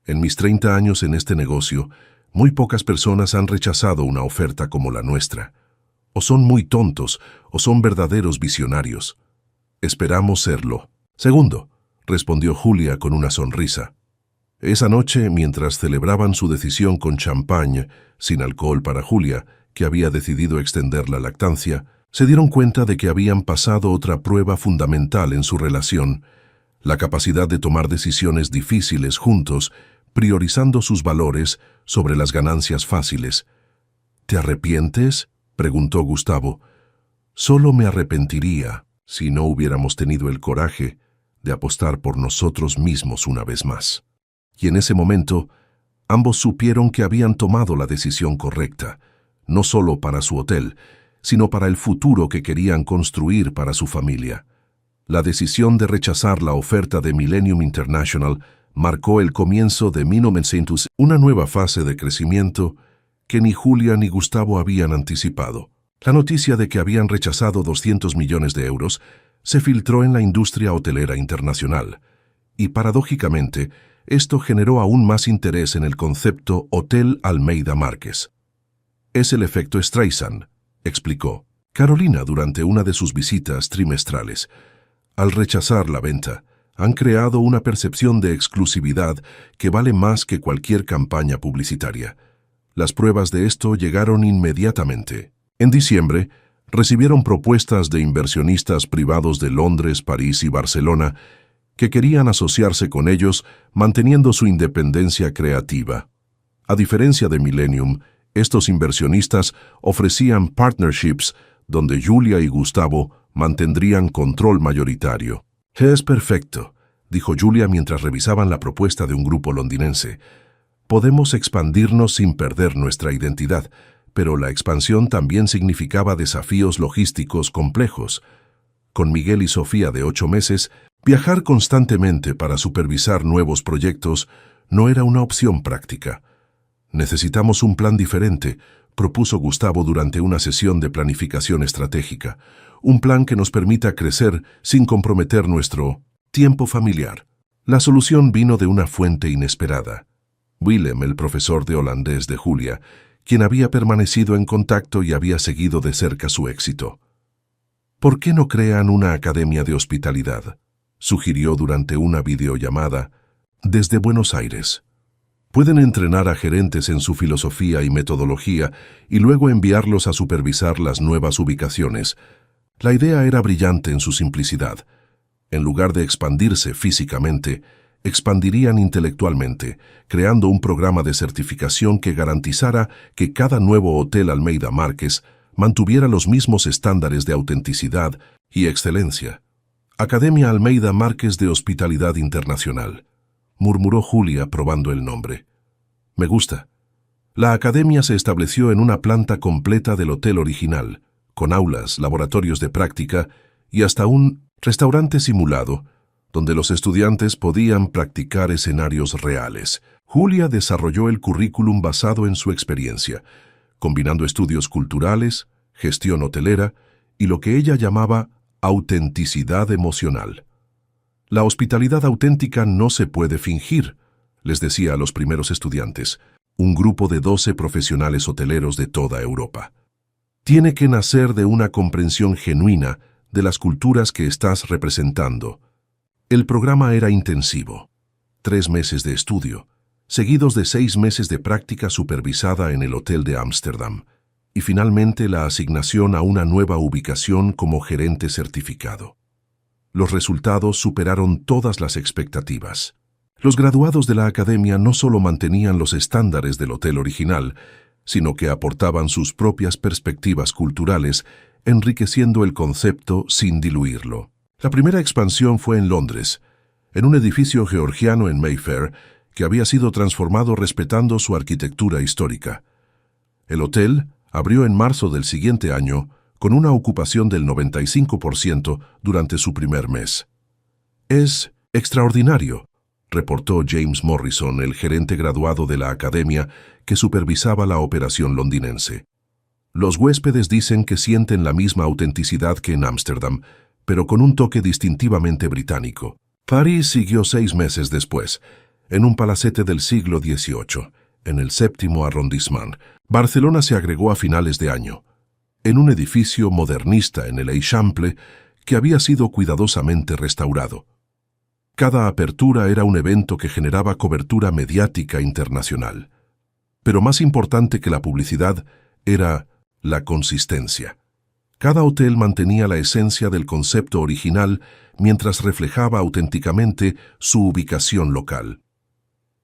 Speaker 1: En mis 30 años en este negocio, muy pocas personas han rechazado una oferta como la nuestra. O son muy tontos, o son verdaderos visionarios. Esperamos serlo. Segundo, respondió Julia con una sonrisa. Esa noche, mientras celebraban su decisión con champán, sin alcohol para Julia, que había decidido extender la lactancia, se dieron cuenta de que habían pasado otra prueba fundamental en su relación, la capacidad de tomar decisiones difíciles juntos, priorizando sus valores sobre las ganancias fáciles. ¿Te arrepientes?, preguntó Gustavo. Solo me arrepentiría si no hubiéramos tenido el coraje de apostar por nosotros mismos una vez más. Y en ese momento, ambos supieron que habían tomado la decisión correcta, no solo para su hotel, sino para el futuro que querían construir para su familia. La decisión de rechazar la oferta de Millennium International marcó el comienzo de 1900, una nueva fase de crecimiento que ni Julia ni Gustavo habían anticipado. La noticia de que habían rechazado 200 millones de euros se filtró en la industria hotelera internacional, y paradójicamente, esto generó aún más interés en el concepto Hotel Almeida Márquez. Es el efecto Streisand, explicó Carolina durante una de sus visitas trimestrales. Al rechazar la venta, han creado una percepción de exclusividad que vale más que cualquier campaña publicitaria. Las pruebas de esto llegaron inmediatamente. En diciembre, recibieron propuestas de inversionistas privados de Londres, París y Barcelona que querían asociarse con ellos manteniendo su independencia creativa. A diferencia de Millennium, estos inversionistas ofrecían partnerships donde Julia y Gustavo mantendrían control mayoritario. «Es perfecto», dijo Julia mientras revisaban la propuesta de un grupo londinense. «Podemos expandirnos sin perder nuestra identidad, pero la expansión también significaba desafíos logísticos complejos. Con Miguel y Sofía de 8 meses, viajar constantemente para supervisar nuevos proyectos no era una opción práctica. Necesitamos un plan diferente», propuso Gustavo durante una sesión de planificación estratégica. «Un plan que nos permita crecer sin comprometer nuestro tiempo familiar». La solución vino de una fuente inesperada. Willem, el profesor de holandés de Julia, quien había permanecido en contacto y había seguido de cerca su éxito. «¿Por qué no crean una academia de hospitalidad?», sugirió durante una videollamada desde Buenos Aires. «Pueden entrenar a gerentes en su filosofía y metodología y luego enviarlos a supervisar las nuevas ubicaciones». La idea era brillante en su simplicidad. En lugar de expandirse físicamente, expandirían intelectualmente, creando un programa de certificación que garantizara que cada nuevo Hotel Almeida Márquez mantuviera los mismos estándares de autenticidad y excelencia. «Academia Almeida Márquez de Hospitalidad Internacional», murmuró Julia probando el nombre. «Me gusta». La academia se estableció en una planta completa del hotel original, con aulas, laboratorios de práctica y hasta un restaurante simulado, donde los estudiantes podían practicar escenarios reales. Julia desarrolló el currículum basado en su experiencia, combinando estudios culturales, gestión hotelera y lo que ella llamaba autenticidad emocional. «La hospitalidad auténtica no se puede fingir», les decía a los primeros estudiantes, un grupo de 12 profesionales hoteleros de toda Europa. «Tiene que nacer de una comprensión genuina de las culturas que estás representando». El programa era intensivo. 3 meses de estudio, seguidos de 6 meses de práctica supervisada en el Hotel de Ámsterdam, y finalmente la asignación a una nueva ubicación como gerente certificado. Los resultados superaron todas las expectativas. Los graduados de la academia no solo mantenían los estándares del hotel original, sino que aportaban sus propias perspectivas culturales, enriqueciendo el concepto sin diluirlo. La primera expansión fue en Londres, en un edificio georgiano en Mayfair, que había sido transformado respetando su arquitectura histórica. El hotel abrió en marzo del siguiente año, con una ocupación del 95% durante su primer mes. «Es extraordinario», reportó James Morrison, el gerente graduado de la academia que supervisaba la operación londinense. «Los huéspedes dicen que sienten la misma autenticidad que en Ámsterdam, pero con un toque distintivamente británico. París siguió 6 meses después, en un palacete del siglo XVIII, en el 7º arrondissement. Barcelona se agregó a finales de año, en un edificio modernista en el Eixample que había sido cuidadosamente restaurado. Cada apertura era un evento que generaba cobertura mediática internacional. Pero más importante que la publicidad era la consistencia. Cada hotel mantenía la esencia del concepto original mientras reflejaba auténticamente su ubicación local.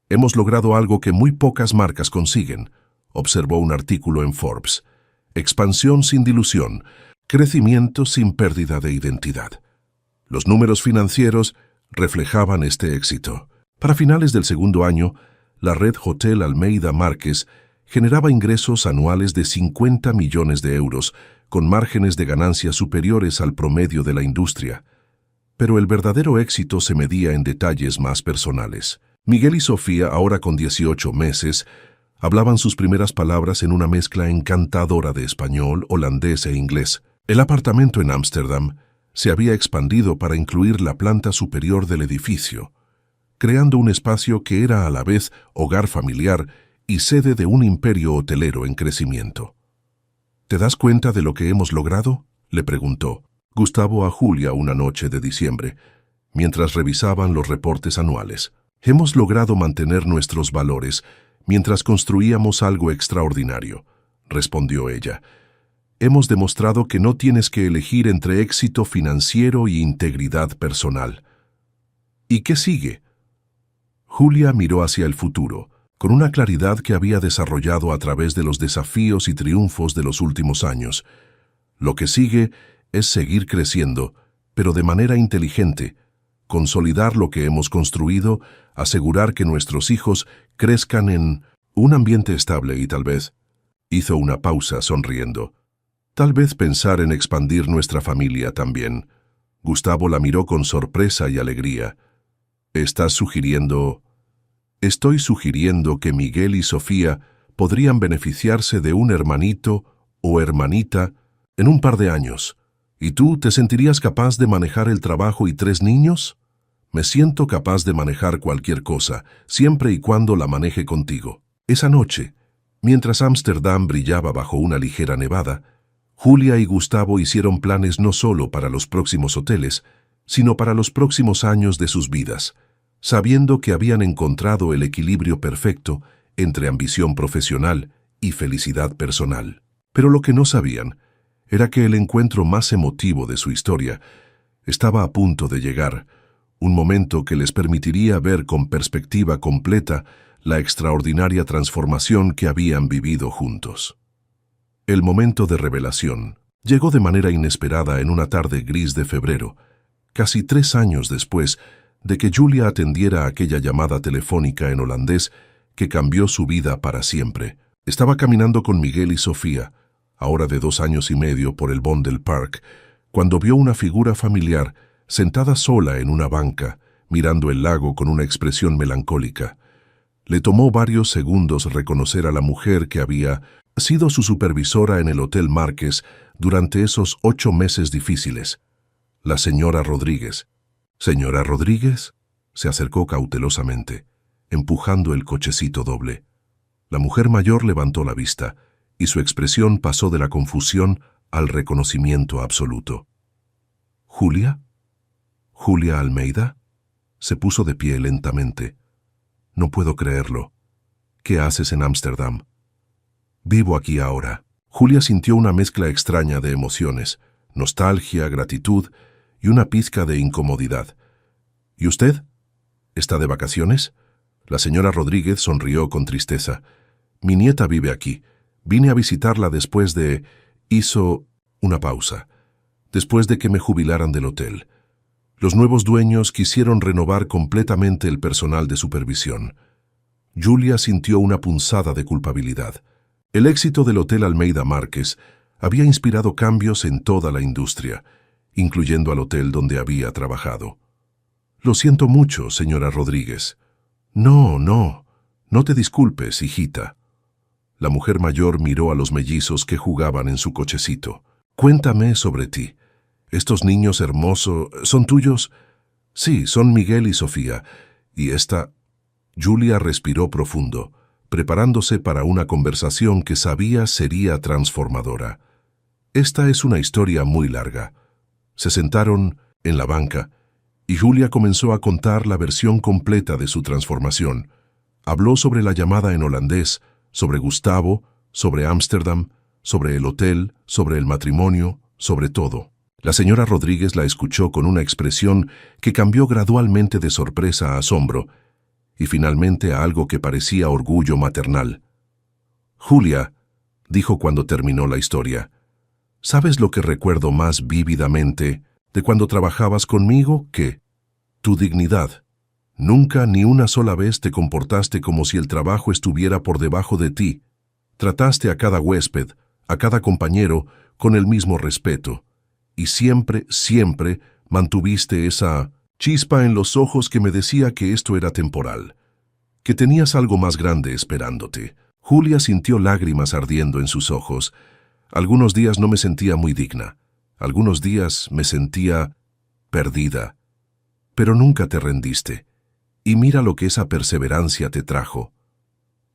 Speaker 1: Hemos logrado algo que muy pocas marcas consiguen, observó un artículo en Forbes. Expansión sin dilución, crecimiento sin pérdida de identidad. Los números financieros reflejaban este éxito. Para finales del segundo año, la red Hotel Almeida Marqués generaba ingresos anuales de 50 millones de euros, con márgenes de ganancia superiores al promedio de la industria. Pero el verdadero éxito se medía en detalles más personales. Miguel y Sofía, ahora con 18 meses, hablaban sus primeras palabras en una mezcla encantadora de español, holandés e inglés. El apartamento en Ámsterdam se había expandido para incluir la planta superior del edificio, creando un espacio que era a la vez hogar familiar y sede de un imperio hotelero en crecimiento. ¿Te das cuenta de lo que hemos logrado?, le preguntó Gustavo a Julia una noche de diciembre, mientras revisaban los reportes anuales. Hemos logrado mantener nuestros valores mientras construíamos algo extraordinario, respondió ella. Hemos demostrado que no tienes que elegir entre éxito financiero y integridad personal. ¿Y qué sigue? Julia miró hacia el futuro, con una claridad que había desarrollado a través de los desafíos y triunfos de los últimos años. Lo que sigue es seguir creciendo, pero de manera inteligente, consolidar lo que hemos construido, asegurar que nuestros hijos crezcan en un ambiente estable y tal vez, hizo una pausa sonriendo, tal vez pensar en expandir nuestra familia también. Gustavo la miró con sorpresa y alegría. ¿Estás sugiriendo? Estoy sugiriendo que Miguel y Sofía podrían beneficiarse de un hermanito o hermanita en un par de años. ¿Y tú te sentirías capaz de manejar el trabajo y 3 niños? Me siento capaz de manejar cualquier cosa, siempre y cuando la maneje contigo. Esa noche, mientras Ámsterdam brillaba bajo una ligera nevada, Julia y Gustavo hicieron planes no solo para los próximos hoteles, sino para los próximos años de sus vidas, sabiendo que habían encontrado el equilibrio perfecto entre ambición profesional y felicidad personal. Pero lo que no sabían era que el encuentro más emotivo de su historia estaba a punto de llegar, un momento que les permitiría ver con perspectiva completa la extraordinaria transformación que habían vivido juntos. El momento de revelación llegó de manera inesperada en una tarde gris de febrero, casi 3 años después de que Julia atendiera aquella llamada telefónica en holandés que cambió su vida para siempre. Estaba caminando con Miguel y Sofía, ahora de 2 años y medio, por el Vondel Park, cuando vio una figura familiar sentada sola en una banca, mirando el lago con una expresión melancólica. Le tomó varios segundos reconocer a la mujer que había sido su supervisora en el Hotel Marqués durante esos 8 meses difíciles. La señora Rodríguez. ¿Señora Rodríguez? Se acercó cautelosamente, empujando el cochecito doble. La mujer mayor levantó la vista, y su expresión pasó de la confusión al reconocimiento absoluto. ¿Julia? ¿Julia Almeida? Se puso de pie lentamente. No puedo creerlo. ¿Qué haces en Ámsterdam? Vivo aquí ahora. Julia sintió una mezcla extraña de emociones, nostalgia, gratitud y una pizca de incomodidad. ¿Y usted? ¿Está de vacaciones? La señora Rodríguez sonrió con tristeza. Mi nieta vive aquí. Vine a visitarla después de... Hizo una pausa. Después de que me jubilaran del hotel. Los nuevos dueños quisieron renovar completamente el personal de supervisión. Julia sintió una punzada de culpabilidad. El éxito del Hotel Almeida Marqués había inspirado cambios en toda la industria, incluyendo al hotel donde había trabajado. Lo siento mucho, señora Rodríguez. No te disculpes, hijita. La mujer mayor miró a los mellizos que jugaban en su cochecito. Cuéntame sobre ti. ¿Estos niños hermosos son tuyos? Sí, son Miguel y Sofía. Y esta... Julia respiró profundo, preparándose para una conversación que sabía sería transformadora. Esta es una historia muy larga. Se sentaron en la banca y Julia comenzó a contar la versión completa de su transformación. Habló sobre la llamada en holandés, sobre Gustavo, sobre Ámsterdam, sobre el hotel, sobre el matrimonio, sobre todo. La señora Rodríguez la escuchó con una expresión que cambió gradualmente de sorpresa a asombro y finalmente a algo que parecía orgullo maternal. «Julia», dijo cuando terminó la historia, «¿sabes lo que recuerdo más vívidamente de cuando trabajabas conmigo? ¿Qué? Tu dignidad. Nunca ni una sola vez te comportaste como si el trabajo estuviera por debajo de ti. Trataste a cada huésped, a cada compañero, con el mismo respeto. Y siempre, siempre mantuviste esa chispa en los ojos que me decía que esto era temporal, que tenías algo más grande esperándote». Julia sintió lágrimas ardiendo en sus ojos. Algunos días no me sentía muy digna. Algunos días me sentía perdida. Pero nunca te rendiste. Y mira lo que esa perseverancia te trajo.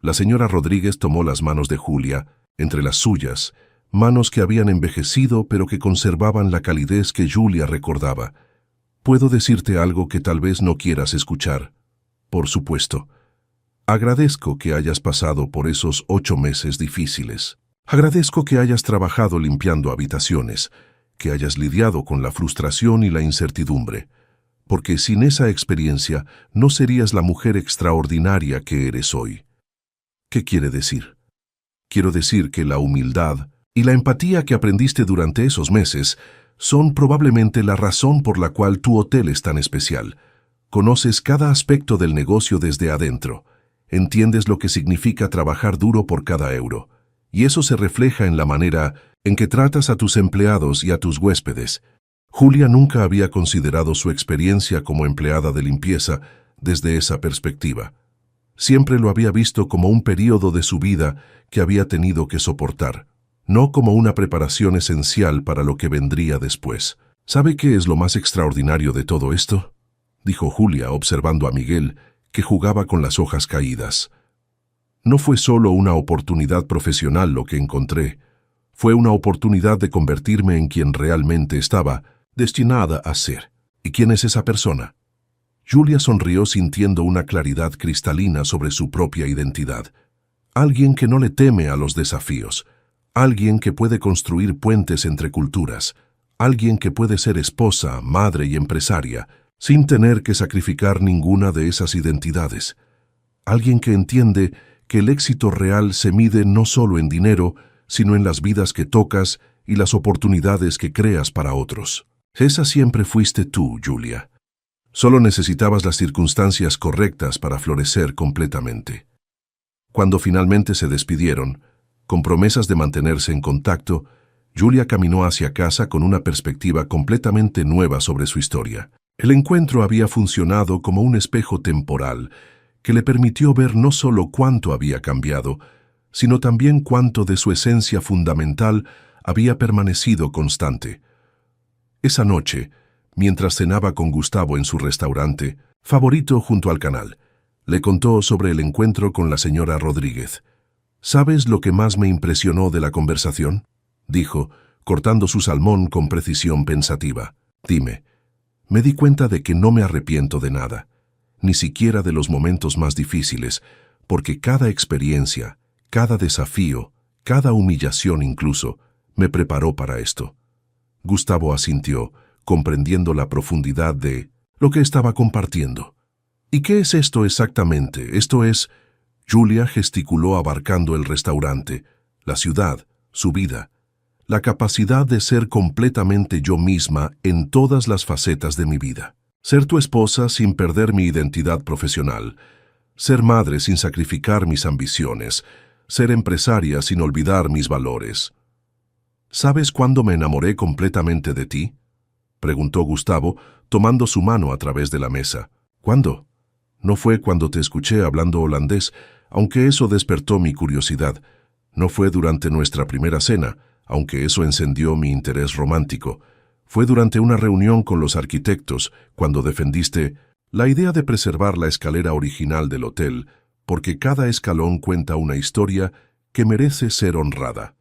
Speaker 1: La señora Rodríguez tomó las manos de Julia entre las suyas, manos que habían envejecido pero que conservaban la calidez que Julia recordaba. «Puedo decirte algo que tal vez no quieras escuchar. Por supuesto. Agradezco que hayas pasado por esos 8 meses difíciles. Agradezco que hayas trabajado limpiando habitaciones, que hayas lidiado con la frustración y la incertidumbre, porque sin esa experiencia no serías la mujer extraordinaria que eres hoy». ¿Qué quiere decir? Quiero decir que la humildad y la empatía que aprendiste durante esos meses son probablemente la razón por la cual tu hotel es tan especial. Conoces cada aspecto del negocio desde adentro. Entiendes lo que significa trabajar duro por cada euro. Y eso se refleja en la manera en que tratas a tus empleados y a tus huéspedes. Julia nunca había considerado su experiencia como empleada de limpieza desde esa perspectiva. Siempre lo había visto como un período de su vida que había tenido que soportar, no como una preparación esencial para lo que vendría después. ¿Sabe qué es lo más extraordinario de todo esto?, dijo Julia observando a Miguel, que jugaba con las hojas caídas. No fue solo una oportunidad profesional lo que encontré, fue una oportunidad de convertirme en quien realmente estaba destinada a ser. ¿Y quién es esa persona? Julia sonrió sintiendo una claridad cristalina sobre su propia identidad. Alguien que no le teme a los desafíos, alguien que puede construir puentes entre culturas, alguien que puede ser esposa, madre y empresaria, sin tener que sacrificar ninguna de esas identidades. Alguien que entiende que el éxito real se mide no solo en dinero, sino en las vidas que tocas y las oportunidades que creas para otros. Esa siempre fuiste tú, Julia. Solo necesitabas las circunstancias correctas para florecer completamente. Cuando finalmente se despidieron, con promesas de mantenerse en contacto, Julia caminó hacia casa con una perspectiva completamente nueva sobre su historia. El encuentro había funcionado como un espejo temporal que le permitió ver no solo cuánto había cambiado, sino también cuánto de su esencia fundamental había permanecido constante. Esa noche, mientras cenaba con Gustavo en su restaurante favorito junto al canal, le contó sobre el encuentro con la señora Rodríguez. «¿Sabes lo que más me impresionó de la conversación?», dijo, cortando su salmón con precisión pensativa. «Dime». Me di cuenta de que no me arrepiento de nada, ni siquiera de los momentos más difíciles, porque cada experiencia, cada desafío, cada humillación incluso, me preparó para esto». Gustavo asintió, comprendiendo la profundidad de lo que estaba compartiendo. «¿Y qué es esto exactamente? Esto es...». Julia gesticuló abarcando el restaurante, la ciudad, su vida. La capacidad de ser completamente yo misma en todas las facetas de mi vida. Ser tu esposa sin perder mi identidad profesional. Ser madre sin sacrificar mis ambiciones. Ser empresaria sin olvidar mis valores. ¿Sabes cuándo me enamoré completamente de ti?, preguntó Gustavo, tomando su mano a través de la mesa. ¿Cuándo? No fue cuando te escuché hablando holandés, aunque eso despertó mi curiosidad. No fue durante nuestra primera cena, aunque eso encendió mi interés romántico. Fue durante una reunión con los arquitectos cuando defendiste la idea de preservar la escalera original del hotel, porque cada escalón cuenta una historia que merece ser honrada.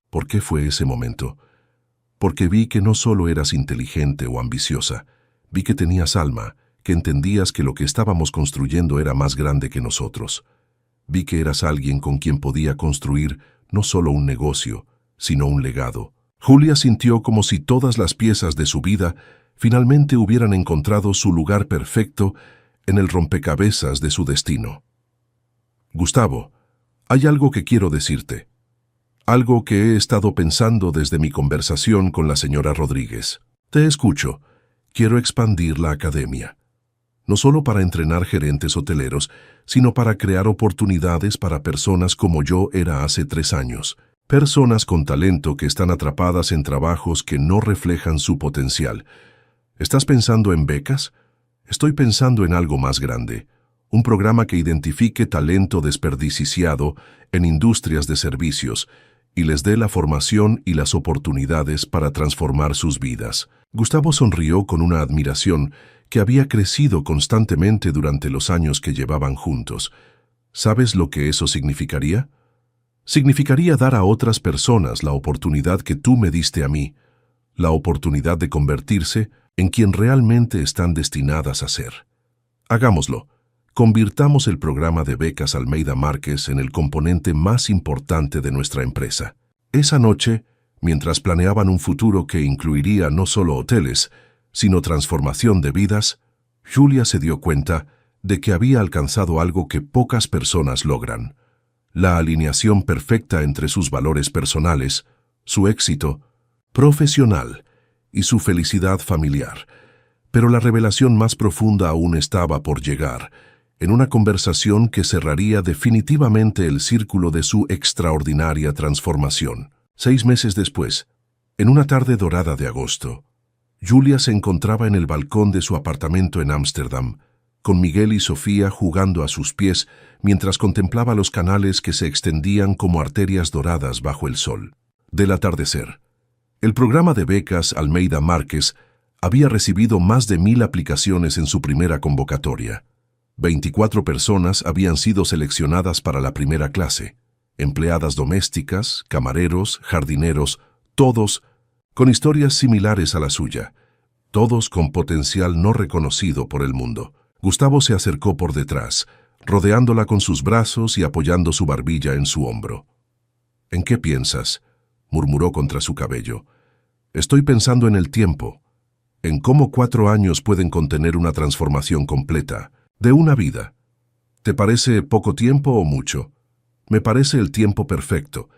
Speaker 1: ¿Por qué fue ese momento? Porque vi que no solo eras inteligente o ambiciosa, vi que tenías alma, que entendías que lo que estábamos construyendo era más grande que nosotros. Vi que eras alguien con quien podía construir no solo un negocio, sino un legado. Julia sintió como si todas las piezas de su vida finalmente hubieran encontrado su lugar perfecto en el rompecabezas de su destino. Gustavo, hay algo que quiero decirte. Algo que he estado pensando desde mi conversación con la señora Rodríguez. Te escucho. Quiero expandir la academia. No solo para entrenar gerentes hoteleros, sino para crear oportunidades para personas como yo era hace 3 años. Personas con talento que están atrapadas en trabajos que no reflejan su potencial. ¿Estás pensando en becas? Estoy pensando en algo más grande. Un programa que identifique talento desperdiciado en industrias de servicios y les dé la formación y las oportunidades para transformar sus vidas. Gustavo sonrió con una admiración que había crecido constantemente durante los años que llevaban juntos. ¿Sabes lo que eso significaría? Significaría dar a otras personas la oportunidad que tú me diste a mí, la oportunidad de convertirse en quien realmente están destinadas a ser. Hagámoslo. Convirtamos el programa de becas Almeida Márquez en el componente más importante de nuestra empresa. Esa noche, mientras planeaban un futuro que incluiría no solo hoteles, sino transformación de vidas, Julia se dio cuenta de que había alcanzado algo que pocas personas logran: la alineación perfecta entre sus valores personales, su éxito profesional y su felicidad familiar. Pero la revelación más profunda aún estaba por llegar, en una conversación que cerraría definitivamente el círculo de su extraordinaria transformación. 6 meses después, en una tarde dorada de agosto, Julia se encontraba en el balcón de su apartamento en Ámsterdam, con Miguel y Sofía jugando a sus pies mientras contemplaba los canales que se extendían como arterias doradas bajo el sol. Del atardecer. El programa de becas Almeida Márquez había recibido más de 1000 aplicaciones en su primera convocatoria. 24 personas habían sido seleccionadas para la primera clase: empleadas domésticas, camareros, jardineros, todos con historias similares a la suya, todos con potencial no reconocido por el mundo. Gustavo se acercó por detrás, rodeándola con sus brazos y apoyando su barbilla en su hombro. «¿En qué piensas?», murmuró contra su cabello. «Estoy pensando en el tiempo, en cómo 4 años pueden contener una transformación completa, de una vida. ¿Te parece poco tiempo o mucho? Me parece el tiempo perfecto,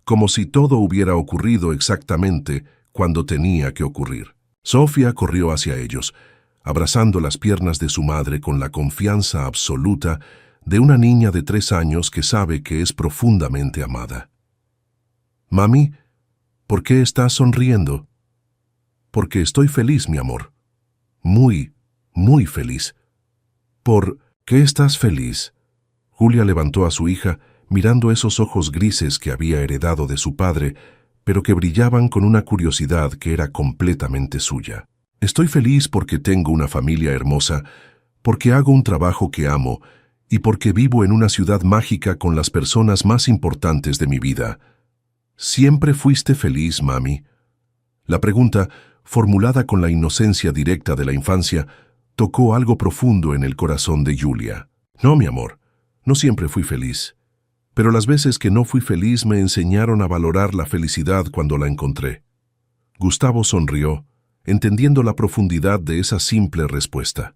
Speaker 1: como si todo hubiera ocurrido exactamente cuando tenía que ocurrir». Sofía corrió hacia ellos, abrazando las piernas de su madre con la confianza absoluta de una niña de 3 años que sabe que es profundamente amada. «Mami, ¿por qué estás sonriendo?» «Porque estoy feliz, mi amor. Muy, muy feliz». «¿Por qué estás feliz?». Julia levantó a su hija, mirando esos ojos grises que había heredado de su padre, pero que brillaban con una curiosidad que era completamente suya. «Estoy feliz porque tengo una familia hermosa, porque hago un trabajo que amo y porque vivo en una ciudad mágica con las personas más importantes de mi vida». «¿Siempre fuiste feliz, mami?». La pregunta, formulada con la inocencia directa de la infancia, tocó algo profundo en el corazón de Julia. «No, mi amor, no siempre fui feliz. Pero las veces que no fui feliz me enseñaron a valorar la felicidad cuando la encontré». Gustavo sonrió, entendiendo la profundidad de esa simple respuesta.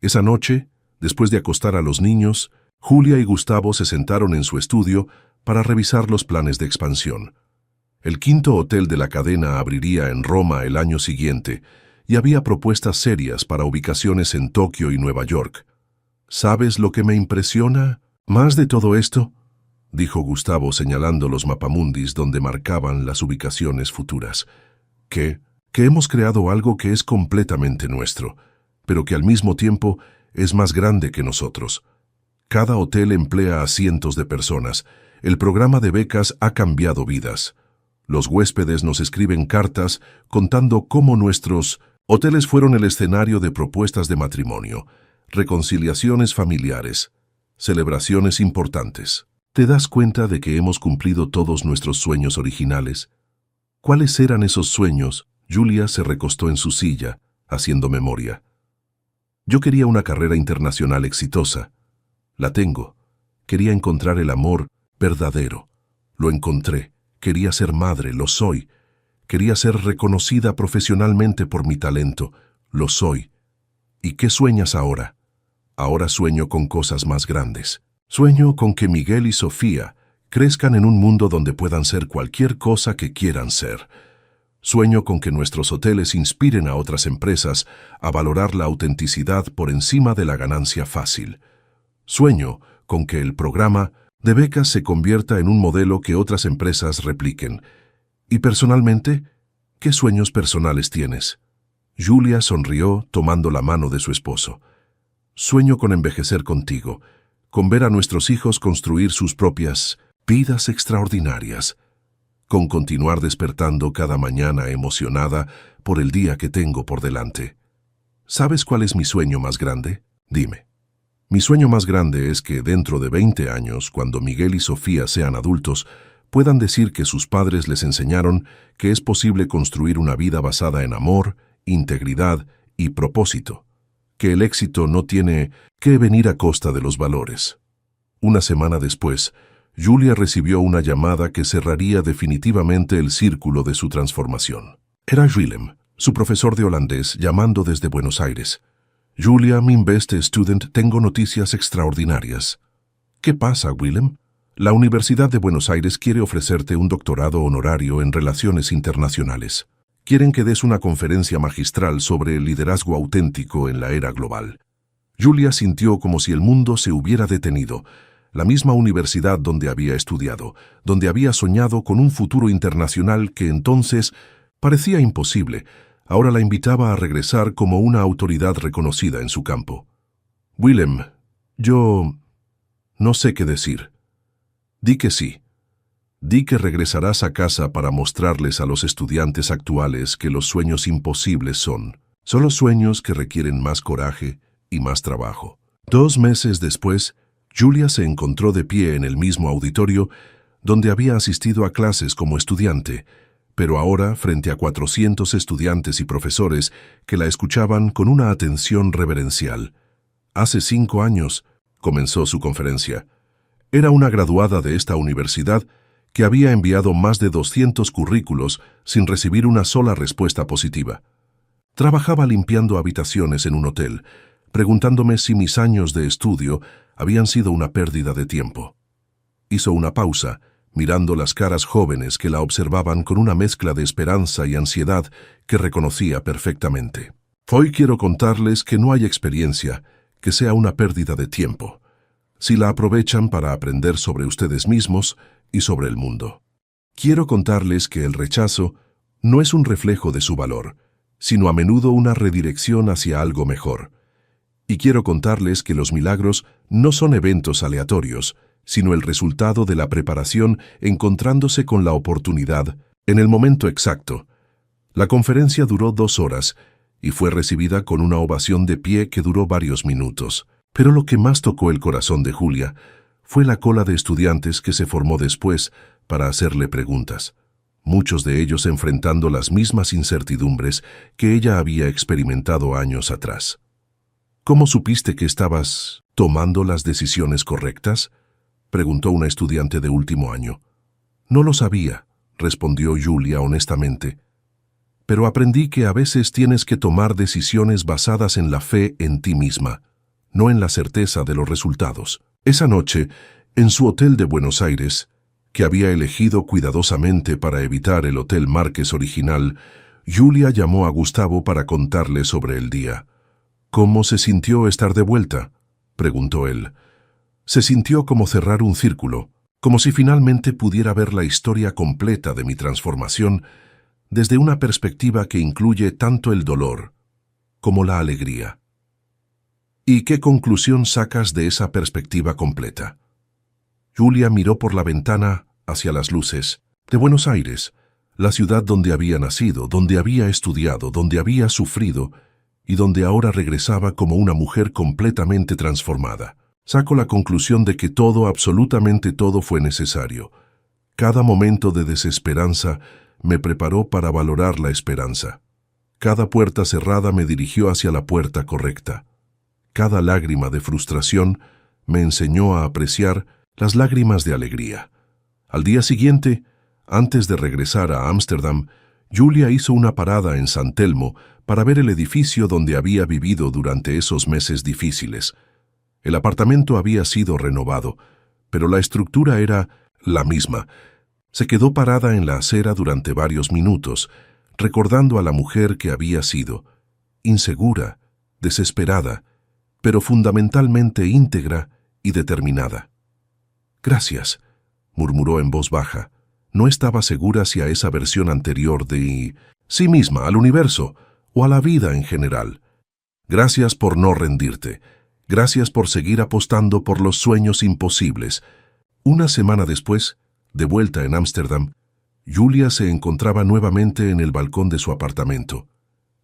Speaker 1: Esa noche, después de acostar a los niños, Julia y Gustavo se sentaron en su estudio para revisar los planes de expansión. El 5.º hotel de la cadena abriría en Roma el año siguiente y había propuestas serias para ubicaciones en Tokio y Nueva York. «¿Sabes lo que me impresiona más de todo esto?», dijo Gustavo señalando los mapamundis donde marcaban las ubicaciones futuras. «Que hemos creado algo que es completamente nuestro, pero que al mismo tiempo es más grande que nosotros. Cada hotel emplea a cientos de personas. El programa de becas ha cambiado vidas. Los huéspedes nos escriben cartas contando cómo nuestros hoteles fueron el escenario de propuestas de matrimonio, reconciliaciones familiares, celebraciones importantes. ¿Te das cuenta de que hemos cumplido todos nuestros sueños originales? ¿Cuáles eran esos sueños? Julia se recostó en su silla, haciendo memoria. Yo quería una carrera internacional exitosa. La tengo. Quería encontrar el amor verdadero. Lo encontré. Quería ser madre. Lo soy. Quería ser reconocida profesionalmente por mi talento. Lo soy. ¿Y qué sueñas ahora? Ahora sueño con cosas más grandes. Sueño con que Miguel y Sofía crezcan en un mundo donde puedan ser cualquier cosa que quieran ser. Sueño con que nuestros hoteles inspiren a otras empresas a valorar la autenticidad por encima de la ganancia fácil. Sueño con que el programa de becas se convierta en un modelo que otras empresas repliquen. Y personalmente, ¿qué sueños personales tienes? Julia sonrió tomando la mano de su esposo. Sueño con envejecer contigo, con ver a nuestros hijos construir sus propias vidas extraordinarias, con continuar despertando cada mañana emocionada por el día que tengo por delante. ¿Sabes cuál es mi sueño más grande? Dime. Mi sueño más grande es que dentro de 20 años, cuando Miguel y Sofía sean adultos, puedan decir que sus padres les enseñaron que es posible construir una vida basada en amor, integridad y propósito, que el éxito no tiene que venir a costa de los valores. Una semana después, Julia recibió una llamada que cerraría definitivamente el círculo de su transformación. Era Willem, su profesor de holandés, llamando desde Buenos Aires. Julia, mi best student, tengo noticias extraordinarias. ¿Qué pasa, Willem? La Universidad de Buenos Aires quiere ofrecerte un doctorado honorario en Relaciones Internacionales. Quieren que des una conferencia magistral sobre el liderazgo auténtico en la era global. Julia sintió como si el mundo se hubiera detenido. La misma universidad donde había estudiado, donde había soñado con un futuro internacional que entonces parecía imposible, ahora la invitaba a regresar como una autoridad reconocida en su campo. Willem, yo no sé qué decir. Di que sí. Di que regresarás a casa para mostrarles a los estudiantes actuales que los sueños imposibles son solo sueños que requieren más coraje y más trabajo. 2 meses después, Julia se encontró de pie en el mismo auditorio donde había asistido a clases como estudiante, pero ahora frente a 400 estudiantes y profesores que la escuchaban con una atención reverencial. Hace 5 años, comenzó su conferencia. Era una graduada de esta universidad que había enviado más de 200 currículos sin recibir una sola respuesta positiva. Trabajaba limpiando habitaciones en un hotel, preguntándome si mis años de estudio habían sido una pérdida de tiempo. Hizo una pausa, mirando las caras jóvenes que la observaban con una mezcla de esperanza y ansiedad que reconocía perfectamente. Hoy quiero contarles que no hay experiencia que sea una pérdida de tiempo, si la aprovechan para aprender sobre ustedes mismos y sobre el mundo. Quiero contarles que el rechazo no es un reflejo de su valor, sino a menudo una redirección hacia algo mejor. Y quiero contarles que los milagros no son eventos aleatorios, sino el resultado de la preparación encontrándose con la oportunidad en el momento exacto. La conferencia duró 2 horas y fue recibida con una ovación de pie que duró varios minutos. Pero lo que más tocó el corazón de Julia fue la cola de estudiantes que se formó después para hacerle preguntas, muchos de ellos enfrentando las mismas incertidumbres que ella había experimentado años atrás. ¿Cómo supiste que estabas tomando las decisiones correctas?, preguntó una estudiante de último año. No lo sabía, respondió Julia honestamente. Pero aprendí que a veces tienes que tomar decisiones basadas en la fe en ti misma, no en la certeza de los resultados. Esa noche, en su hotel de Buenos Aires, que había elegido cuidadosamente para evitar el Hotel Márquez original, Julia llamó a Gustavo para contarle sobre el día. ¿Cómo se sintió estar de vuelta?, preguntó él. Se sintió como cerrar un círculo, como si finalmente pudiera ver la historia completa de mi transformación desde una perspectiva que incluye tanto el dolor como la alegría. ¿Y qué conclusión sacas de esa perspectiva completa? Julia miró por la ventana hacia las luces de Buenos Aires, la ciudad donde había nacido, donde había estudiado, donde había sufrido y donde ahora regresaba como una mujer completamente transformada. Saco la conclusión de que todo, absolutamente todo, fue necesario. Cada momento de desesperanza me preparó para valorar la esperanza. Cada puerta cerrada me dirigió hacia la puerta correcta. Cada lágrima de frustración me enseñó a apreciar las lágrimas de alegría. Al día siguiente, antes de regresar a Ámsterdam, Julia hizo una parada en San Telmo para ver el edificio donde había vivido durante esos meses difíciles. El apartamento había sido renovado, pero la estructura era la misma. Se quedó parada en la acera durante varios minutos, recordando a la mujer que había sido, insegura, desesperada, pero fundamentalmente íntegra y determinada. «Gracias», murmuró en voz baja. No estaba segura si a esa versión anterior de sí misma, al universo o a la vida en general. «Gracias por no rendirte. Gracias por seguir apostando por los sueños imposibles». Una semana después, de vuelta en Ámsterdam, Julia se encontraba nuevamente en el balcón de su apartamento,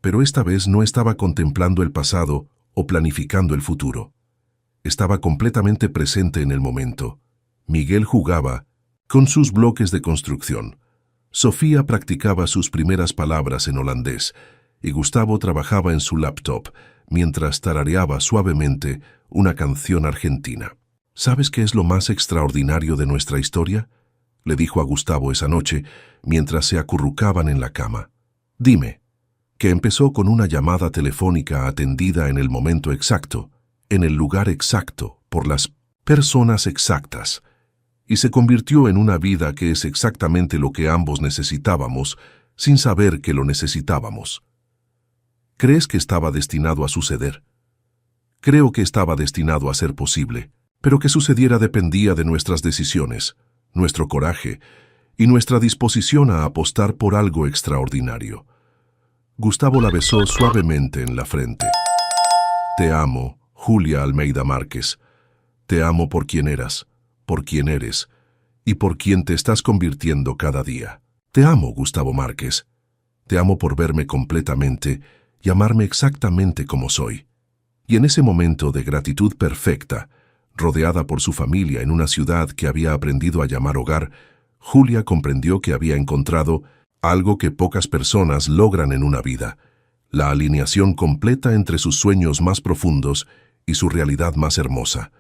Speaker 1: pero esta vez no estaba contemplando el pasado o planificando el futuro. Estaba completamente presente en el momento. Miguel jugaba con sus bloques de construcción. Sofía practicaba sus primeras palabras en holandés y Gustavo trabajaba en su laptop mientras tarareaba suavemente una canción argentina. «¿Sabes qué es lo más extraordinario de nuestra historia?», le dijo a Gustavo esa noche mientras se acurrucaban en la cama. «Dime». Que empezó con una llamada telefónica atendida en el momento exacto, en el lugar exacto, por las personas exactas, y se convirtió en una vida que es exactamente lo que ambos necesitábamos, sin saber que lo necesitábamos. ¿Crees que estaba destinado a suceder? Creo que estaba destinado a ser posible, pero que sucediera dependía de nuestras decisiones, nuestro coraje y nuestra disposición a apostar por algo extraordinario. Gustavo la besó suavemente en la frente. «Te amo, Julia Almeida Márquez. Te amo por quien eras, por quien eres y por quien te estás convirtiendo cada día. Te amo, Gustavo Márquez. Te amo por verme completamente y amarme exactamente como soy». Y en ese momento de gratitud perfecta, rodeada por su familia en una ciudad que había aprendido a llamar hogar, Julia comprendió que había encontrado algo que pocas personas logran en una vida: la alineación completa entre sus sueños más profundos y su realidad más hermosa.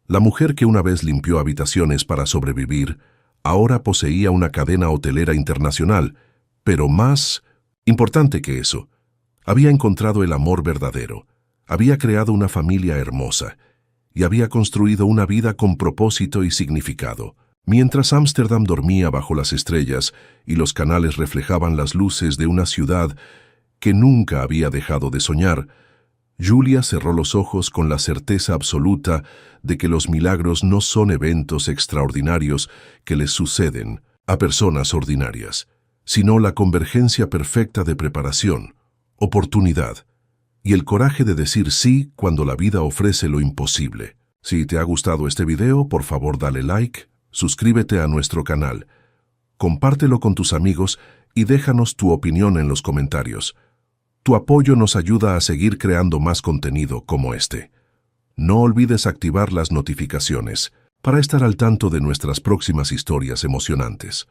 Speaker 1: La mujer que una vez limpió habitaciones para sobrevivir, ahora poseía una cadena hotelera internacional, pero más importante que eso, había encontrado el amor verdadero, había creado una familia hermosa y había construido una vida con propósito y significado. Mientras Ámsterdam dormía bajo las estrellas y los canales reflejaban las luces de una ciudad que nunca había dejado de soñar, Julia cerró los ojos con la certeza absoluta de que los milagros no son eventos extraordinarios que les suceden a personas ordinarias, sino la convergencia perfecta de preparación, oportunidad y el coraje de decir sí cuando la vida ofrece lo imposible. Si te ha gustado este video, por favor dale like, suscríbete a nuestro canal, compártelo con tus amigos y déjanos tu opinión en los comentarios. Tu apoyo nos ayuda a seguir creando más contenido como este. No olvides activar las notificaciones para estar al tanto de nuestras próximas historias emocionantes.